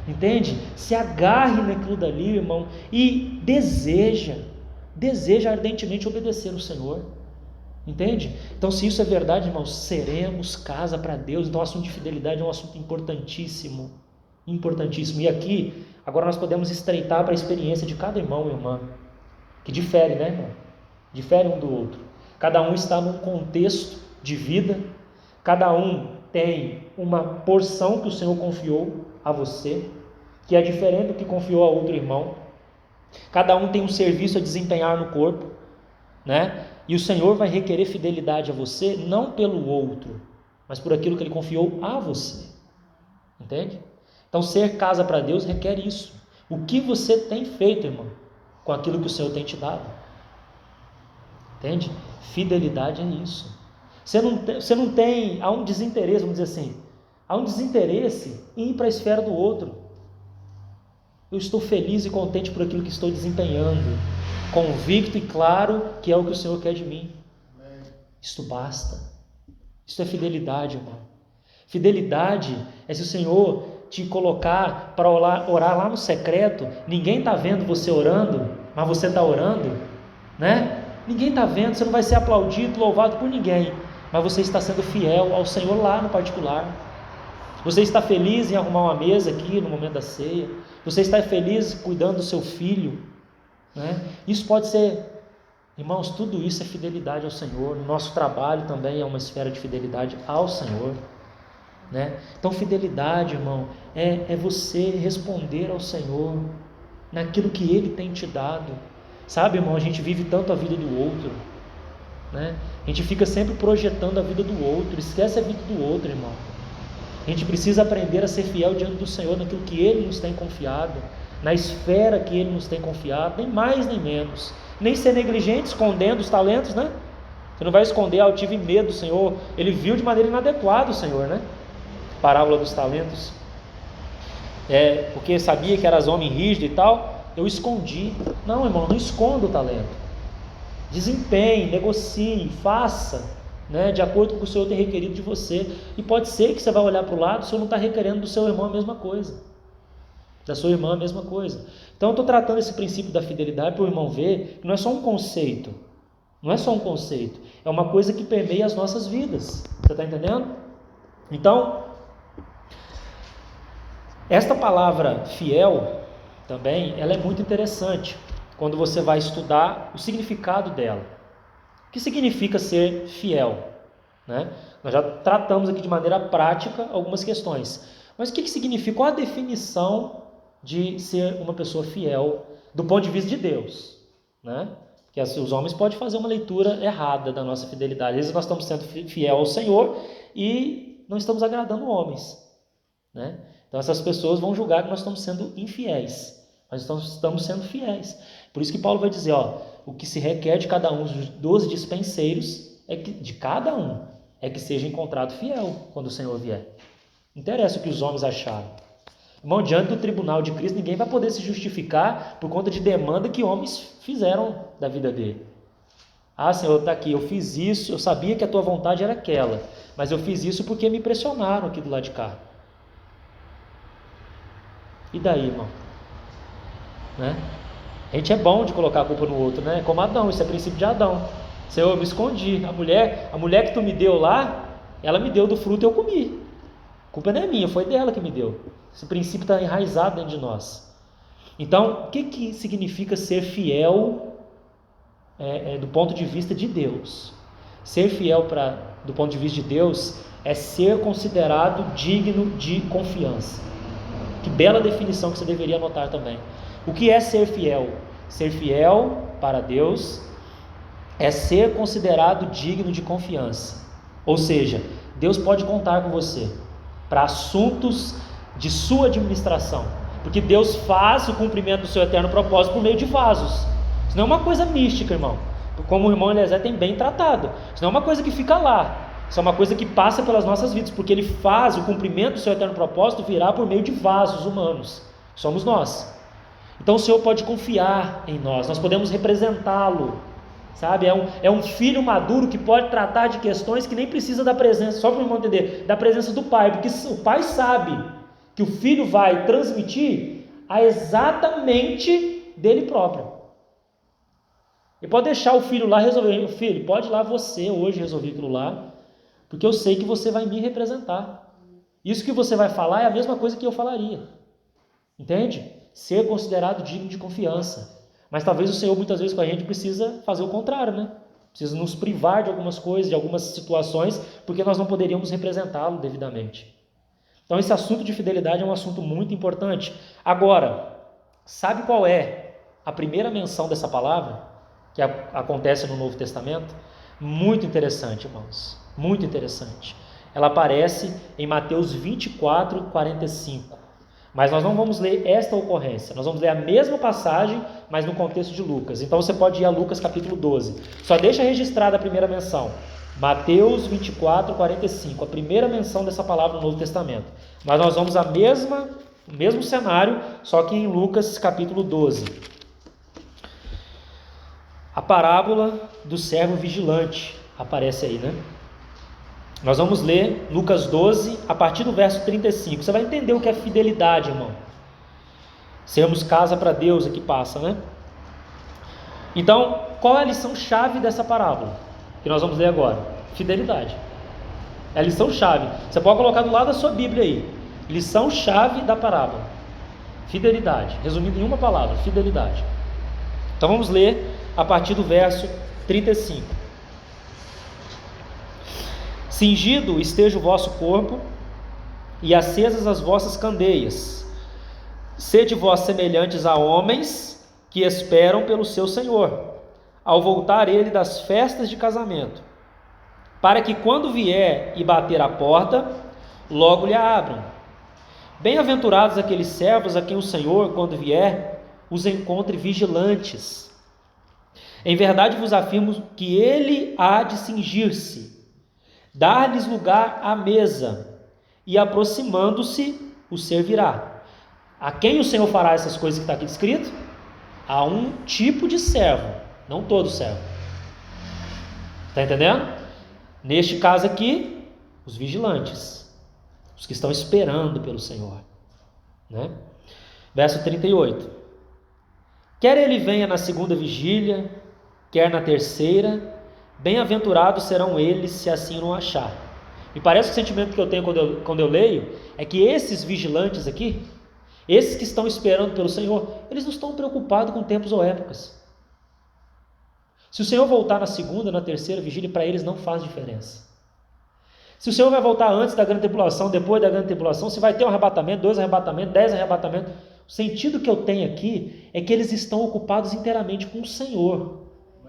S1: Entende? Se agarre naquilo dali, irmão, e deseja ardentemente obedecer o Senhor. Entende? Então, se isso é verdade, irmãos, seremos casa para Deus. Então, o assunto de fidelidade é um assunto importantíssimo. Importantíssimo. E aqui, agora nós podemos estreitar para a experiência de cada irmão e irmã, que difere, né, irmão? Difere um do outro. Cada um está num contexto de vida, cada um tem uma porção que o Senhor confiou a você, que é diferente do que confiou a outro irmão. Cada um tem um serviço a desempenhar no corpo, né? E o Senhor vai requerer fidelidade a você, não pelo outro, mas por aquilo que Ele confiou a você. Entende? Então, ser casa para Deus requer isso. O que você tem feito, irmão, com aquilo que o Senhor tem te dado? Entende? Fidelidade é isso. Você não tem, há um desinteresse, vamos dizer assim, há um desinteresse em ir para a esfera do outro. Eu estou feliz e contente por aquilo que estou desempenhando, convicto e claro que é o que o Senhor quer de mim. Isto basta. Isso é fidelidade, irmão. Fidelidade é se o Senhor te colocar para orar lá no secreto, ninguém está vendo você orando, mas você está orando, né? Ninguém está vendo, você não vai ser aplaudido, louvado por ninguém, mas você está sendo fiel ao Senhor lá no particular. Você está feliz em arrumar uma mesa aqui no momento da ceia, você está feliz cuidando do seu filho, né? Isso pode ser, irmãos, tudo isso é fidelidade ao Senhor. Nosso trabalho também é uma esfera de fidelidade ao Senhor, né? Então fidelidade, irmão, é você responder ao Senhor naquilo que Ele tem te dado. Sabe, irmão, a gente vive tanto a vida do outro, né? A gente fica sempre projetando a vida do outro, esquece a vida do outro, irmão. A gente precisa aprender a ser fiel diante do Senhor naquilo que Ele nos tem confiado, na esfera que Ele nos tem confiado, nem mais nem menos. Nem ser negligente, escondendo os talentos, né? Você não vai esconder, eu tive medo do Senhor. Ele viu de maneira inadequada o Senhor, né? Parábola dos talentos. Porque sabia que eras homem rígido e tal, eu escondi. Não, irmão, não esconda o talento. Desempenhe, negocie, faça, né, de acordo com o que o Senhor tem requerido de você. E pode ser que você vai olhar para o lado, o Senhor não está requerendo do seu irmão a mesma coisa, da sua irmã a mesma coisa. Então eu estou tratando esse princípio da fidelidade para o irmão ver que não é só um conceito, não é só um conceito, é uma coisa que permeia as nossas vidas. Você está entendendo? Então, esta palavra fiel também, ela é muito interessante quando você vai estudar o significado dela. O que significa ser fiel, né? Nós já tratamos aqui de maneira prática algumas questões, mas o que significa? Qual a definição de ser uma pessoa fiel do ponto de vista de Deus, né? Porque os homens podem fazer uma leitura errada da nossa fidelidade. Às vezes nós estamos sendo fiel ao Senhor e não estamos agradando homens, né? Então essas pessoas vão julgar que nós estamos sendo infiéis, mas estamos sendo fiéis. Por isso que Paulo vai dizer, o que se requer de cada um dos dispenseiros de cada um é que seja encontrado fiel quando o Senhor vier. Não interessa o que os homens acharam. Irmão, diante do tribunal de Cristo, ninguém vai poder se justificar por conta de demanda que homens fizeram da vida dele. Senhor, está aqui, eu fiz isso, eu sabia que a tua vontade era aquela, mas eu fiz isso porque me pressionaram aqui do lado de cá. E daí, irmão? Né? A gente é bom de colocar a culpa no outro, né? Como Adão, isso é princípio de Adão. Senhor, eu me escondi. A mulher que tu me deu lá, ela me deu do fruto e eu comi. culpa não é minha, foi dela que me deu. Esse princípio está enraizado dentro de nós. Então, o que significa ser fiel do ponto de vista de Deus? Ser fiel do ponto de vista de Deus é ser considerado digno de confiança. Que bela definição que você deveria anotar também. O que é ser fiel? Ser fiel para Deus é ser considerado digno de confiança. Ou seja, Deus pode contar com você para assuntos de sua administração, porque Deus faz o cumprimento do seu eterno propósito por meio de vasos. Isso não é uma coisa mística, irmão, como o irmão Eliezer tem bem tratado. Isso não é uma coisa que fica lá, isso é uma coisa que passa pelas nossas vidas, porque Ele faz o cumprimento do seu eterno propósito virar por meio de vasos humanos, somos nós. Então o Senhor pode confiar em nós, nós podemos representá-lo, sabe? É um filho maduro que pode tratar de questões que nem precisa da presença, só para o irmão entender, da presença do pai, porque o pai sabe que o filho vai transmitir a exatamente dele próprio. Ele pode deixar o filho lá resolver. Filho, pode ir lá você hoje resolver aquilo lá, porque eu sei que você vai me representar. Isso que você vai falar é a mesma coisa que eu falaria. Entende? Ser considerado digno de confiança. Mas talvez o Senhor muitas vezes com a gente precisa fazer o contrário, né? Precisa nos privar de algumas coisas, de algumas situações, porque nós não poderíamos representá-lo devidamente. Então esse assunto de fidelidade é um assunto muito importante. Agora, sabe qual é a primeira menção dessa palavra que acontece no Novo Testamento? Muito interessante, irmãos, muito interessante. Ela aparece em Mateus 24, 45. Mas nós não vamos ler esta ocorrência, nós vamos ler a mesma passagem, mas no contexto de Lucas. Então você pode ir a Lucas capítulo 12. Só deixa registrada a primeira menção. Mateus 24, 45, a primeira menção dessa palavra no Novo Testamento. Mas nós vamos o mesmo cenário, só que em Lucas capítulo 12. A parábola do servo vigilante aparece aí, né? Nós vamos ler Lucas 12, a partir do verso 35. Você vai entender o que é fidelidade, irmão. Sermos casa para Deus, aqui passa, né? Então, qual é a lição-chave dessa parábola? Que nós vamos ler agora. Fidelidade. É a lição-chave. Você pode colocar do lado da sua Bíblia aí. Lição-chave da parábola. Fidelidade. Resumindo em uma palavra, fidelidade. Então vamos ler a partir do verso 35. Cingido esteja o vosso corpo e acesas as vossas candeias. Sede vós semelhantes a homens que esperam pelo seu Senhor, ao voltar ele das festas de casamento, para que quando vier e bater à porta, logo lhe abram. Bem-aventurados aqueles servos a quem o Senhor, quando vier, os encontre vigilantes. Em verdade vos afirmo que ele há de cingir-se, dar-lhes lugar à mesa, e aproximando-se, os servirá. A quem o Senhor fará essas coisas que está aqui escrito? A um tipo de servo, não todo servo. Está entendendo? Neste caso aqui, os vigilantes, os que estão esperando pelo Senhor, né? Verso 38. Quer ele venha na segunda vigília, quer na terceira, bem-aventurados serão eles se assim não achar. Me parece que o sentimento que eu tenho quando eu leio é que esses vigilantes aqui, esses que estão esperando pelo Senhor, eles não estão preocupados com tempos ou épocas. Se o Senhor voltar na segunda, na terceira vigília, para eles não faz diferença. Se o Senhor vai voltar antes da grande tribulação, depois da grande tribulação, se vai ter um arrebatamento, 2 arrebatamentos, 10 arrebatamentos, o sentido que eu tenho aqui é que eles estão ocupados inteiramente com o Senhor.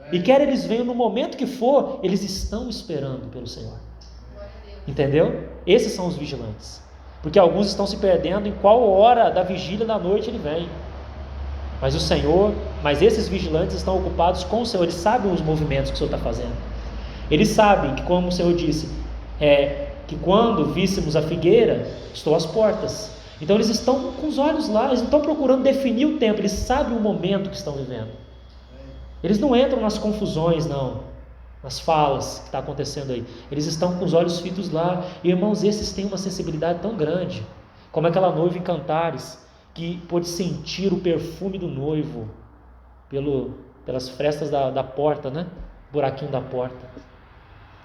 S1: E quer eles venham no momento que for, eles estão esperando pelo Senhor. Entendeu? Esses são os vigilantes. Porque alguns estão se perdendo em qual hora da vigília da noite ele vem. Mas esses vigilantes estão ocupados com o Senhor. Eles sabem os movimentos que o Senhor está fazendo. Eles sabem que, como o Senhor disse, que quando víssemos a figueira, estou às portas. Então eles estão com os olhos lá, eles não estão procurando definir o tempo, eles sabem o momento que estão vivendo. Eles não entram nas confusões, não, nas falas que está acontecendo aí. Eles estão com os olhos fitos lá. E, irmãos, esses têm uma sensibilidade tão grande, como aquela noiva em Cantares, que pôde sentir o perfume do noivo pelas frestas da porta, né? Buraquinho da porta.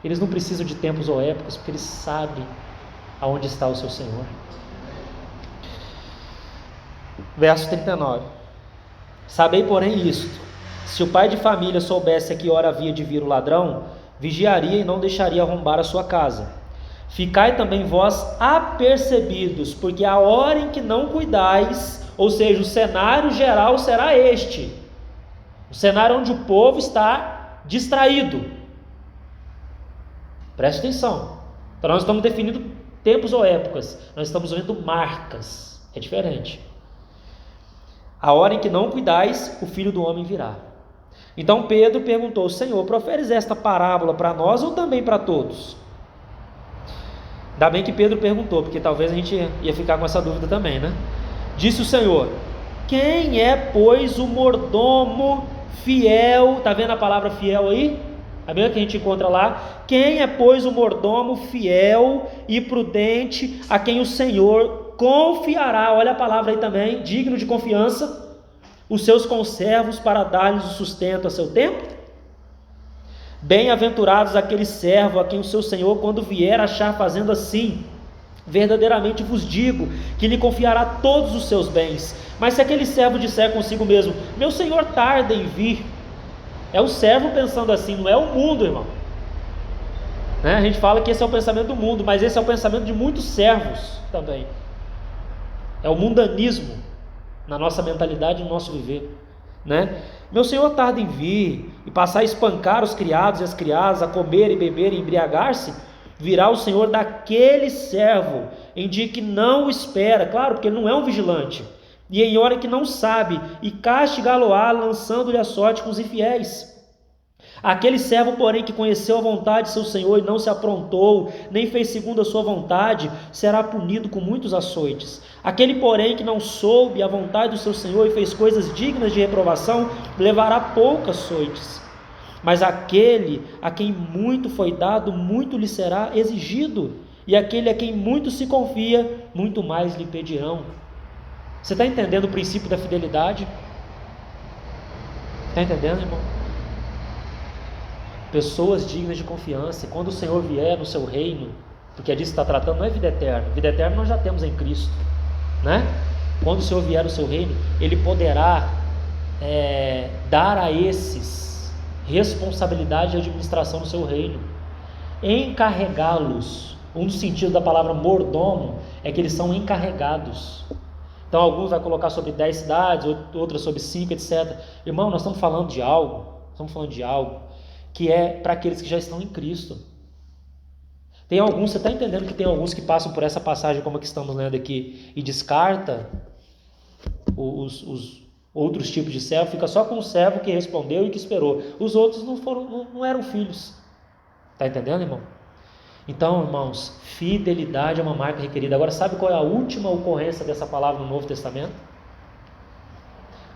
S1: Eles não precisam de tempos ou épocas, porque eles sabem aonde está o seu Senhor. Verso 39. Sabei, porém, isto: se o pai de família soubesse a que hora havia de vir o ladrão, vigiaria e não deixaria arrombar a sua casa. Ficai também vós apercebidos, porque a hora em que não cuidais, ou seja, o cenário geral será este, o cenário onde o povo está distraído. Preste atenção. Então nós estamos definindo tempos ou épocas, nós estamos vendo marcas, é diferente. A hora em que não cuidais, o Filho do Homem virá. Então Pedro perguntou: Senhor, proferes esta parábola para nós ou também para todos? Ainda bem que Pedro perguntou, porque talvez a gente ia ficar com essa dúvida também, né? Disse o Senhor: quem é, pois, o mordomo fiel? Está vendo a palavra fiel aí? A mesma que a gente encontra lá. Quem é, pois, o mordomo fiel e prudente, a quem o Senhor confiará, olha a palavra aí também, digno de confiança, os seus conservos para dar-lhes o sustento a seu tempo? Bem-aventurados aquele servo a quem o seu Senhor, quando vier, achar fazendo assim. Verdadeiramente vos digo que lhe confiará todos os seus bens. Mas se aquele servo disser consigo mesmo: meu Senhor tarda em vir, é o servo pensando assim, não é o mundo, irmão, né? A gente fala que esse é o pensamento do mundo, mas esse é o pensamento de muitos servos também. É o mundanismo na nossa mentalidade, no nosso viver, né? Meu Senhor tarda em vir, e passar a espancar os criados e as criadas, a comer e beber e embriagar-se, virá o Senhor daquele servo em dia que não o espera, claro, porque ele não é um vigilante, e em hora que não sabe, e castigá-lo-á, lançando-lhe a sorte com os infiéis. Aquele servo, porém, que conheceu a vontade de seu Senhor e não se aprontou, nem fez segundo a sua vontade, será punido com muitos açoites. Aquele, porém, que não soube a vontade do seu Senhor e fez coisas dignas de reprovação, levará poucos açoites. Mas aquele a quem muito foi dado, muito lhe será exigido, e aquele a quem muito se confia, muito mais lhe pedirão. Você está entendendo o princípio da fidelidade? Está entendendo, irmão? Pessoas dignas de confiança. E quando o Senhor vier no seu reino, porque é disso que está tratando, não é vida eterna. Vida eterna nós já temos em Cristo, né? Quando o Senhor vier no seu reino, Ele poderá dar a esses responsabilidade de administração do seu reino, encarregá-los. Um dos sentidos da palavra mordomo é que eles são encarregados. Então alguns vai colocar sobre 10 cidades, outras sobre 5, etc. Irmão, nós estamos falando de algo que é para aqueles que já estão em Cristo. Tem alguns, você está entendendo que tem alguns que passam por essa passagem como a que estamos lendo aqui e descarta os outros tipos de servo, fica só com o servo que respondeu e que esperou. Os outros não eram filhos. Está entendendo, irmão? Então, irmãos, fidelidade é uma marca requerida. Agora, sabe qual é a última ocorrência dessa palavra no Novo Testamento?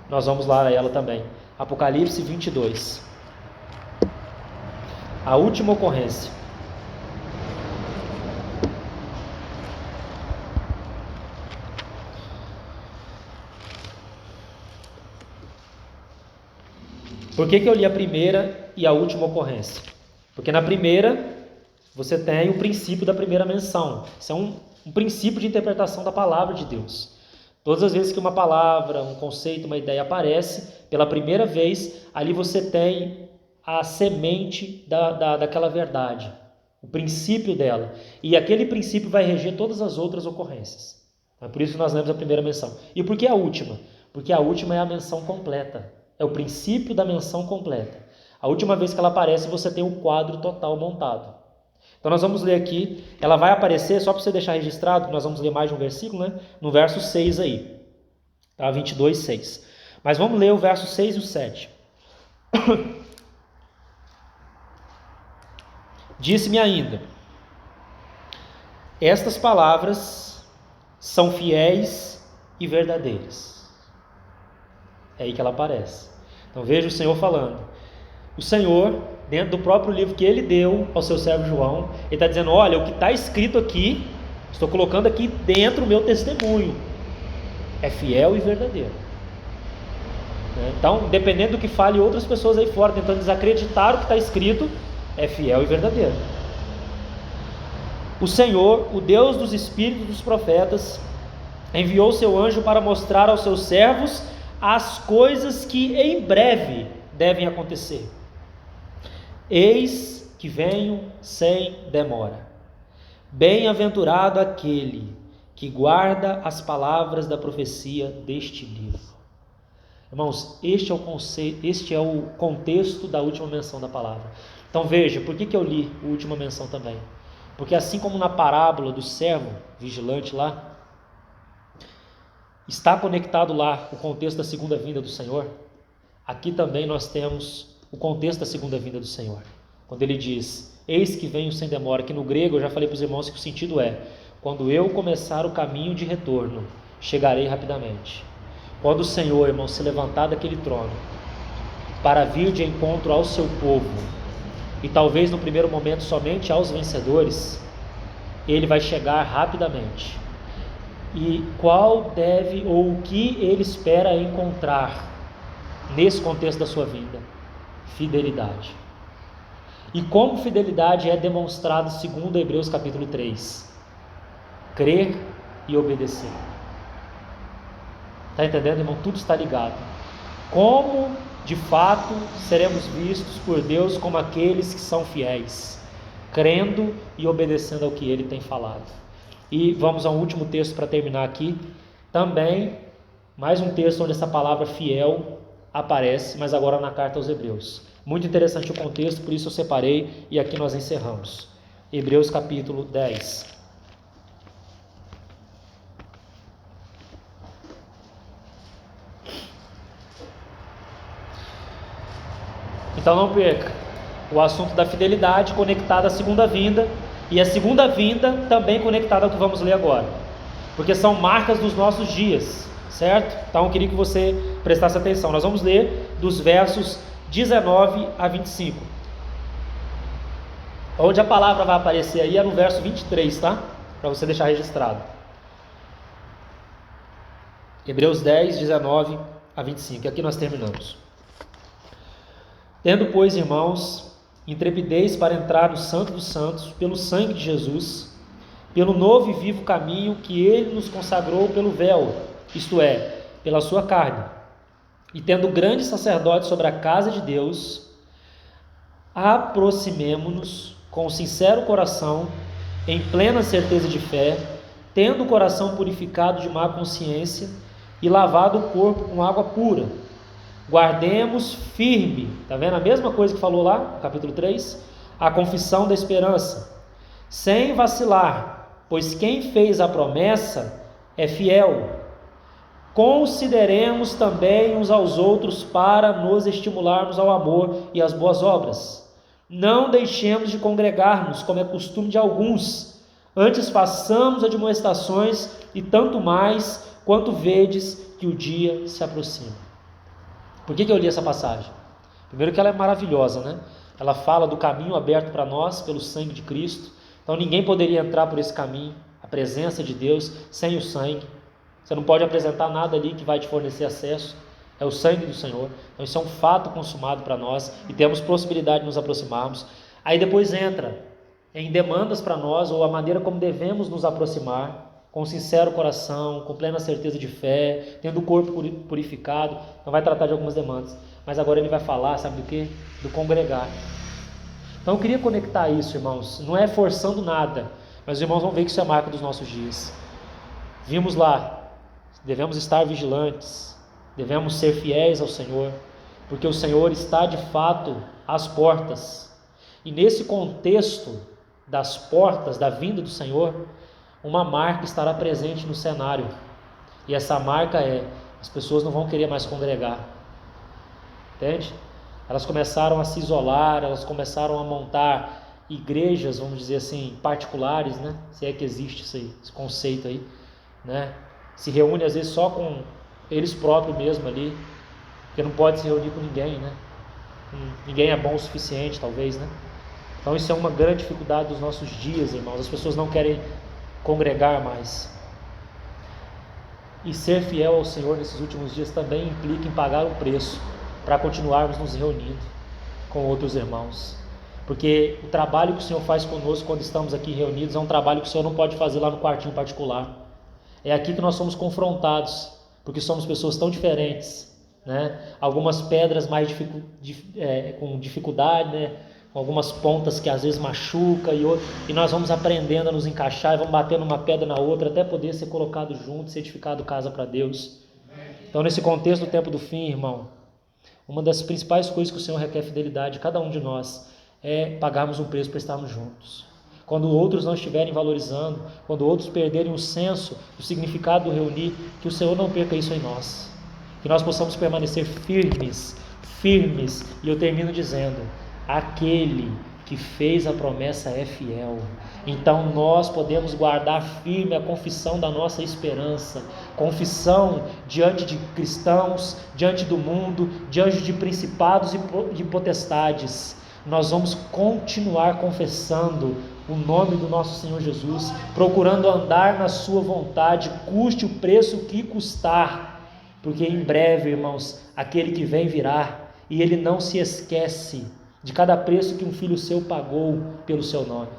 S1: Nós vamos lá a ela também. Apocalipse 22. A última ocorrência. Por que eu li a primeira e a última ocorrência? Porque na primeira você tem o princípio da primeira menção. Isso é um princípio de interpretação da palavra de Deus. Todas as vezes que uma palavra, um conceito, uma ideia aparece, pela primeira vez, ali você tem a semente daquela verdade, o princípio dela. E aquele princípio vai reger todas as outras ocorrências. É por isso que nós lemos a primeira menção. E por que a última? Porque a última é a menção completa. É o princípio da menção completa. A última vez que ela aparece, você tem o quadro total montado. Então nós vamos ler aqui, ela vai aparecer, só para você deixar registrado, que nós vamos ler mais de um versículo, né? No verso 6 aí, tá? 22, 6. Mas vamos ler o verso 6 e o 7. Disse-me ainda: estas palavras são fiéis e verdadeiras. É aí que ela aparece. Então veja o Senhor falando. O Senhor, dentro do próprio livro que Ele deu ao seu servo João, Ele está dizendo: olha, o que está escrito aqui, estou colocando aqui dentro o meu testemunho, é fiel e verdadeiro. Então, dependendo do que fale outras pessoas aí fora, tentando desacreditar o que está escrito, é fiel e verdadeiro. O Senhor, o Deus dos espíritos dos profetas, enviou seu anjo para mostrar aos seus servos as coisas que em breve devem acontecer. Eis que venho sem demora. Bem-aventurado aquele que guarda as palavras da profecia deste livro. Irmãos, este é o contexto da última menção da palavra. Então veja, por que eu li a última menção também? Porque assim como na parábola do servo vigilante lá, está conectado lá o contexto da segunda vinda do Senhor, aqui também nós temos o contexto da segunda vinda do Senhor. Quando ele diz, eis que venho sem demora, que no grego eu já falei para os irmãos que o sentido é, quando eu começar o caminho de retorno, chegarei rapidamente. Quando o Senhor, irmão, se levantar daquele trono, para vir de encontro ao seu povo, e talvez no primeiro momento somente aos vencedores, ele vai chegar rapidamente. E qual deve ou o que ele espera encontrar nesse contexto da sua vinda? Fidelidade. E como fidelidade é demonstrado segundo Hebreus capítulo 3? Crer e obedecer. Está entendendo, irmão? Tudo está ligado. Como de fato seremos vistos por Deus como aqueles que são fiéis, crendo e obedecendo ao que ele tem falado. E vamos ao último texto para terminar aqui. Também, mais um texto onde essa palavra fiel aparece, mas agora na carta aos Hebreus. Muito interessante o contexto, por isso eu separei e aqui nós encerramos. Hebreus capítulo 10. Então não perca o assunto da fidelidade conectado à segunda vinda, e a segunda vinda também conectada ao que vamos ler agora, porque são marcas dos nossos dias, certo? Então eu queria que você prestasse atenção. Nós vamos ler dos versos 19 a 25. Onde a palavra vai aparecer aí é no verso 23, tá? Para você deixar registrado. Hebreus 10, 19 a 25. E aqui nós terminamos. Tendo, pois, irmãos, intrepidez para entrar no Santo dos Santos, pelo sangue de Jesus, pelo novo e vivo caminho que ele nos consagrou pelo véu, isto é, pela sua carne, e tendo grande sacerdote sobre a casa de Deus, aproximemo-nos com sincero coração, em plena certeza de fé, tendo o coração purificado de má consciência e lavado o corpo com água pura. Guardemos firme, está vendo a mesma coisa que falou lá no capítulo 3? A confissão da esperança, sem vacilar, pois quem fez a promessa é fiel. Consideremos também uns aos outros para nos estimularmos ao amor e às boas obras. Não deixemos de congregar-nos, como é costume de alguns, antes façamos admoestações, e tanto mais quanto vedes que o dia se aproxima. Por que eu li essa passagem? Primeiro que ela é maravilhosa, né? Ela fala do caminho aberto para nós pelo sangue de Cristo. Então ninguém poderia entrar por esse caminho, a presença de Deus, sem o sangue. Você não pode apresentar nada ali que vai te fornecer acesso. É o sangue do Senhor. Então isso é um fato consumado para nós e temos possibilidade de nos aproximarmos. Aí depois entra em demandas para nós, ou a maneira como devemos nos aproximar, com sincero coração, com plena certeza de fé, tendo o corpo purificado. Não vai tratar de algumas demandas, mas agora ele vai falar, sabe do quê? Do congregar. Então eu queria conectar isso, irmãos. Não é forçando nada, mas os irmãos vão ver que isso é marca dos nossos dias. Vimos lá, devemos estar vigilantes, devemos ser fiéis ao Senhor, porque o Senhor está de fato às portas. E nesse contexto das portas, da vinda do Senhor, uma marca estará presente no cenário, e essa marca é: as pessoas não vão querer mais congregar, entende? Elas começaram a se isolar, elas começaram a montar igrejas, vamos dizer assim, particulares, né? Se é que existe esse conceito aí, né? Se reúne às vezes só com eles próprios mesmo ali, porque não pode se reunir com ninguém, né? Ninguém é bom o suficiente, talvez, né? Então isso é uma grande dificuldade dos nossos dias, irmãos. As pessoas não querem congregar mais. E ser fiel ao Senhor nesses últimos dias também implica em pagar o preço para continuarmos nos reunindo com outros irmãos. Porque o trabalho que o Senhor faz conosco quando estamos aqui reunidos é um trabalho que o Senhor não pode fazer lá no quartinho particular. É aqui que nós somos confrontados, porque somos pessoas tão diferentes, né? Algumas pedras mais com dificuldade, né? Com algumas pontas que às vezes machuca e nós vamos aprendendo a nos encaixar e vamos batendo uma pedra na outra até poder ser colocado junto, ser edificado casa para Deus. Então, nesse contexto do tempo do fim, irmão, uma das principais coisas que o Senhor requer fidelidade de cada um de nós é pagarmos um preço para estarmos juntos. Quando outros não estiverem valorizando, quando outros perderem o senso, o significado do reunir, que o Senhor não perca isso em nós. Que nós possamos permanecer firmes, e eu termino dizendo, aquele que fez a promessa é fiel. Então nós podemos guardar firme a confissão da nossa esperança, confissão diante de cristãos, diante do mundo, diante de principados e de potestades. Nós vamos continuar confessando o nome do nosso Senhor Jesus, procurando andar na sua vontade, custe o preço que custar, porque em breve, irmãos, aquele que vem virá, e ele não se esquece de cada preço que um filho seu pagou pelo seu nome.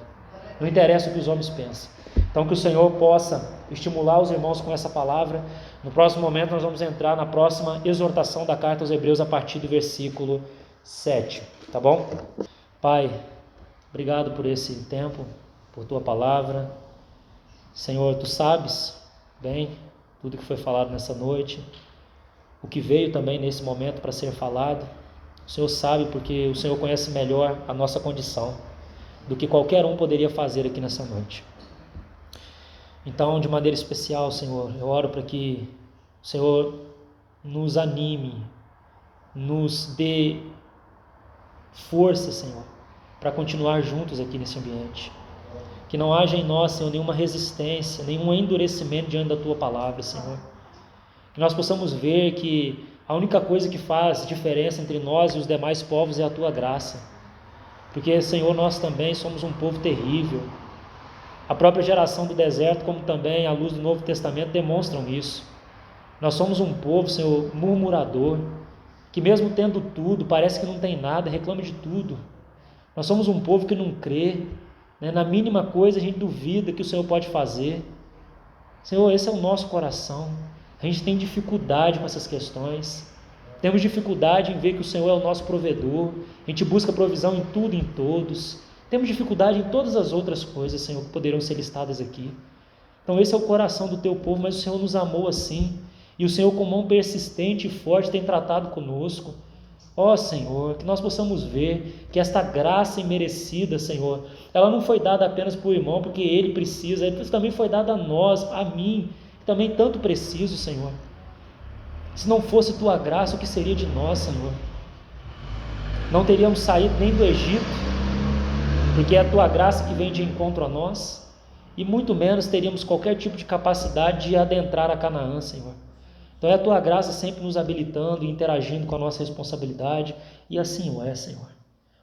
S1: Não interessa o que os homens pensam. Então que o Senhor possa estimular os irmãos com essa palavra. No próximo momento nós vamos entrar na próxima exortação da carta aos Hebreus a partir do versículo 7, tá bom? Pai, obrigado por esse tempo, por tua palavra. Senhor, tu sabes bem tudo que foi falado nessa noite, o que veio também nesse momento para ser falado. O Senhor sabe, porque o Senhor conhece melhor a nossa condição do que qualquer um poderia fazer aqui nessa noite. Então, de maneira especial, Senhor, eu oro para que o Senhor nos anime, nos dê força, Senhor, para continuar juntos aqui nesse ambiente. Que não haja em nós, Senhor, nenhuma resistência, nenhum endurecimento diante da tua palavra, Senhor. Que nós possamos ver que a única coisa que faz diferença entre nós e os demais povos é a tua graça. Porque, Senhor, nós também somos um povo terrível. A própria geração do deserto, como também a luz do Novo Testamento, demonstram isso. Nós somos um povo, Senhor, murmurador, que mesmo tendo tudo, parece que não tem nada, reclama de tudo. Nós somos um povo que não crê, né? Na mínima coisa a gente duvida que o Senhor pode fazer. Senhor, esse é o nosso coração. A gente tem dificuldade com essas questões. Temos dificuldade em ver que o Senhor é o nosso provedor. A gente busca provisão em tudo e em todos. Temos dificuldade em todas as outras coisas, Senhor, que poderão ser listadas aqui. Então esse é o coração do teu povo, mas o Senhor nos amou assim. E o Senhor, com mão persistente e forte, tem tratado conosco. Ó Senhor, que nós possamos ver que esta graça imerecida, Senhor, ela não foi dada apenas para o irmão, porque ele precisa, ela também foi dada a nós, a mim, que também tanto preciso, Senhor. Se não fosse tua graça, o que seria de nós, Senhor? Não teríamos saído nem do Egito, porque é a tua graça que vem de encontro a nós, e muito menos teríamos qualquer tipo de capacidade de adentrar a Canaã, Senhor. Então é a tua graça sempre nos habilitando e interagindo com a nossa responsabilidade, e assim o é, Senhor.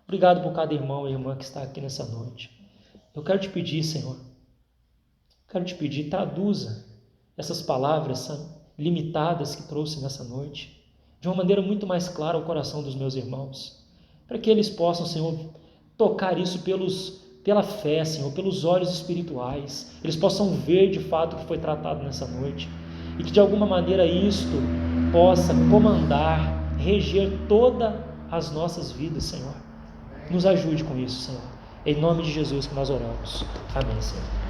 S1: Obrigado por cada irmão e irmã que está aqui nessa noite. Eu quero te pedir, Senhor, traduza essas palavras limitadas que trouxe nessa noite, de uma maneira muito mais clara ao coração dos meus irmãos, para que eles possam, Senhor, tocar isso pela fé, Senhor, pelos olhos espirituais, eles possam ver de fato o que foi tratado nessa noite, e que de alguma maneira isto possa comandar, reger todas as nossas vidas, Senhor. Nos ajude com isso, Senhor. Em nome de Jesus que nós oramos. Amém, Senhor.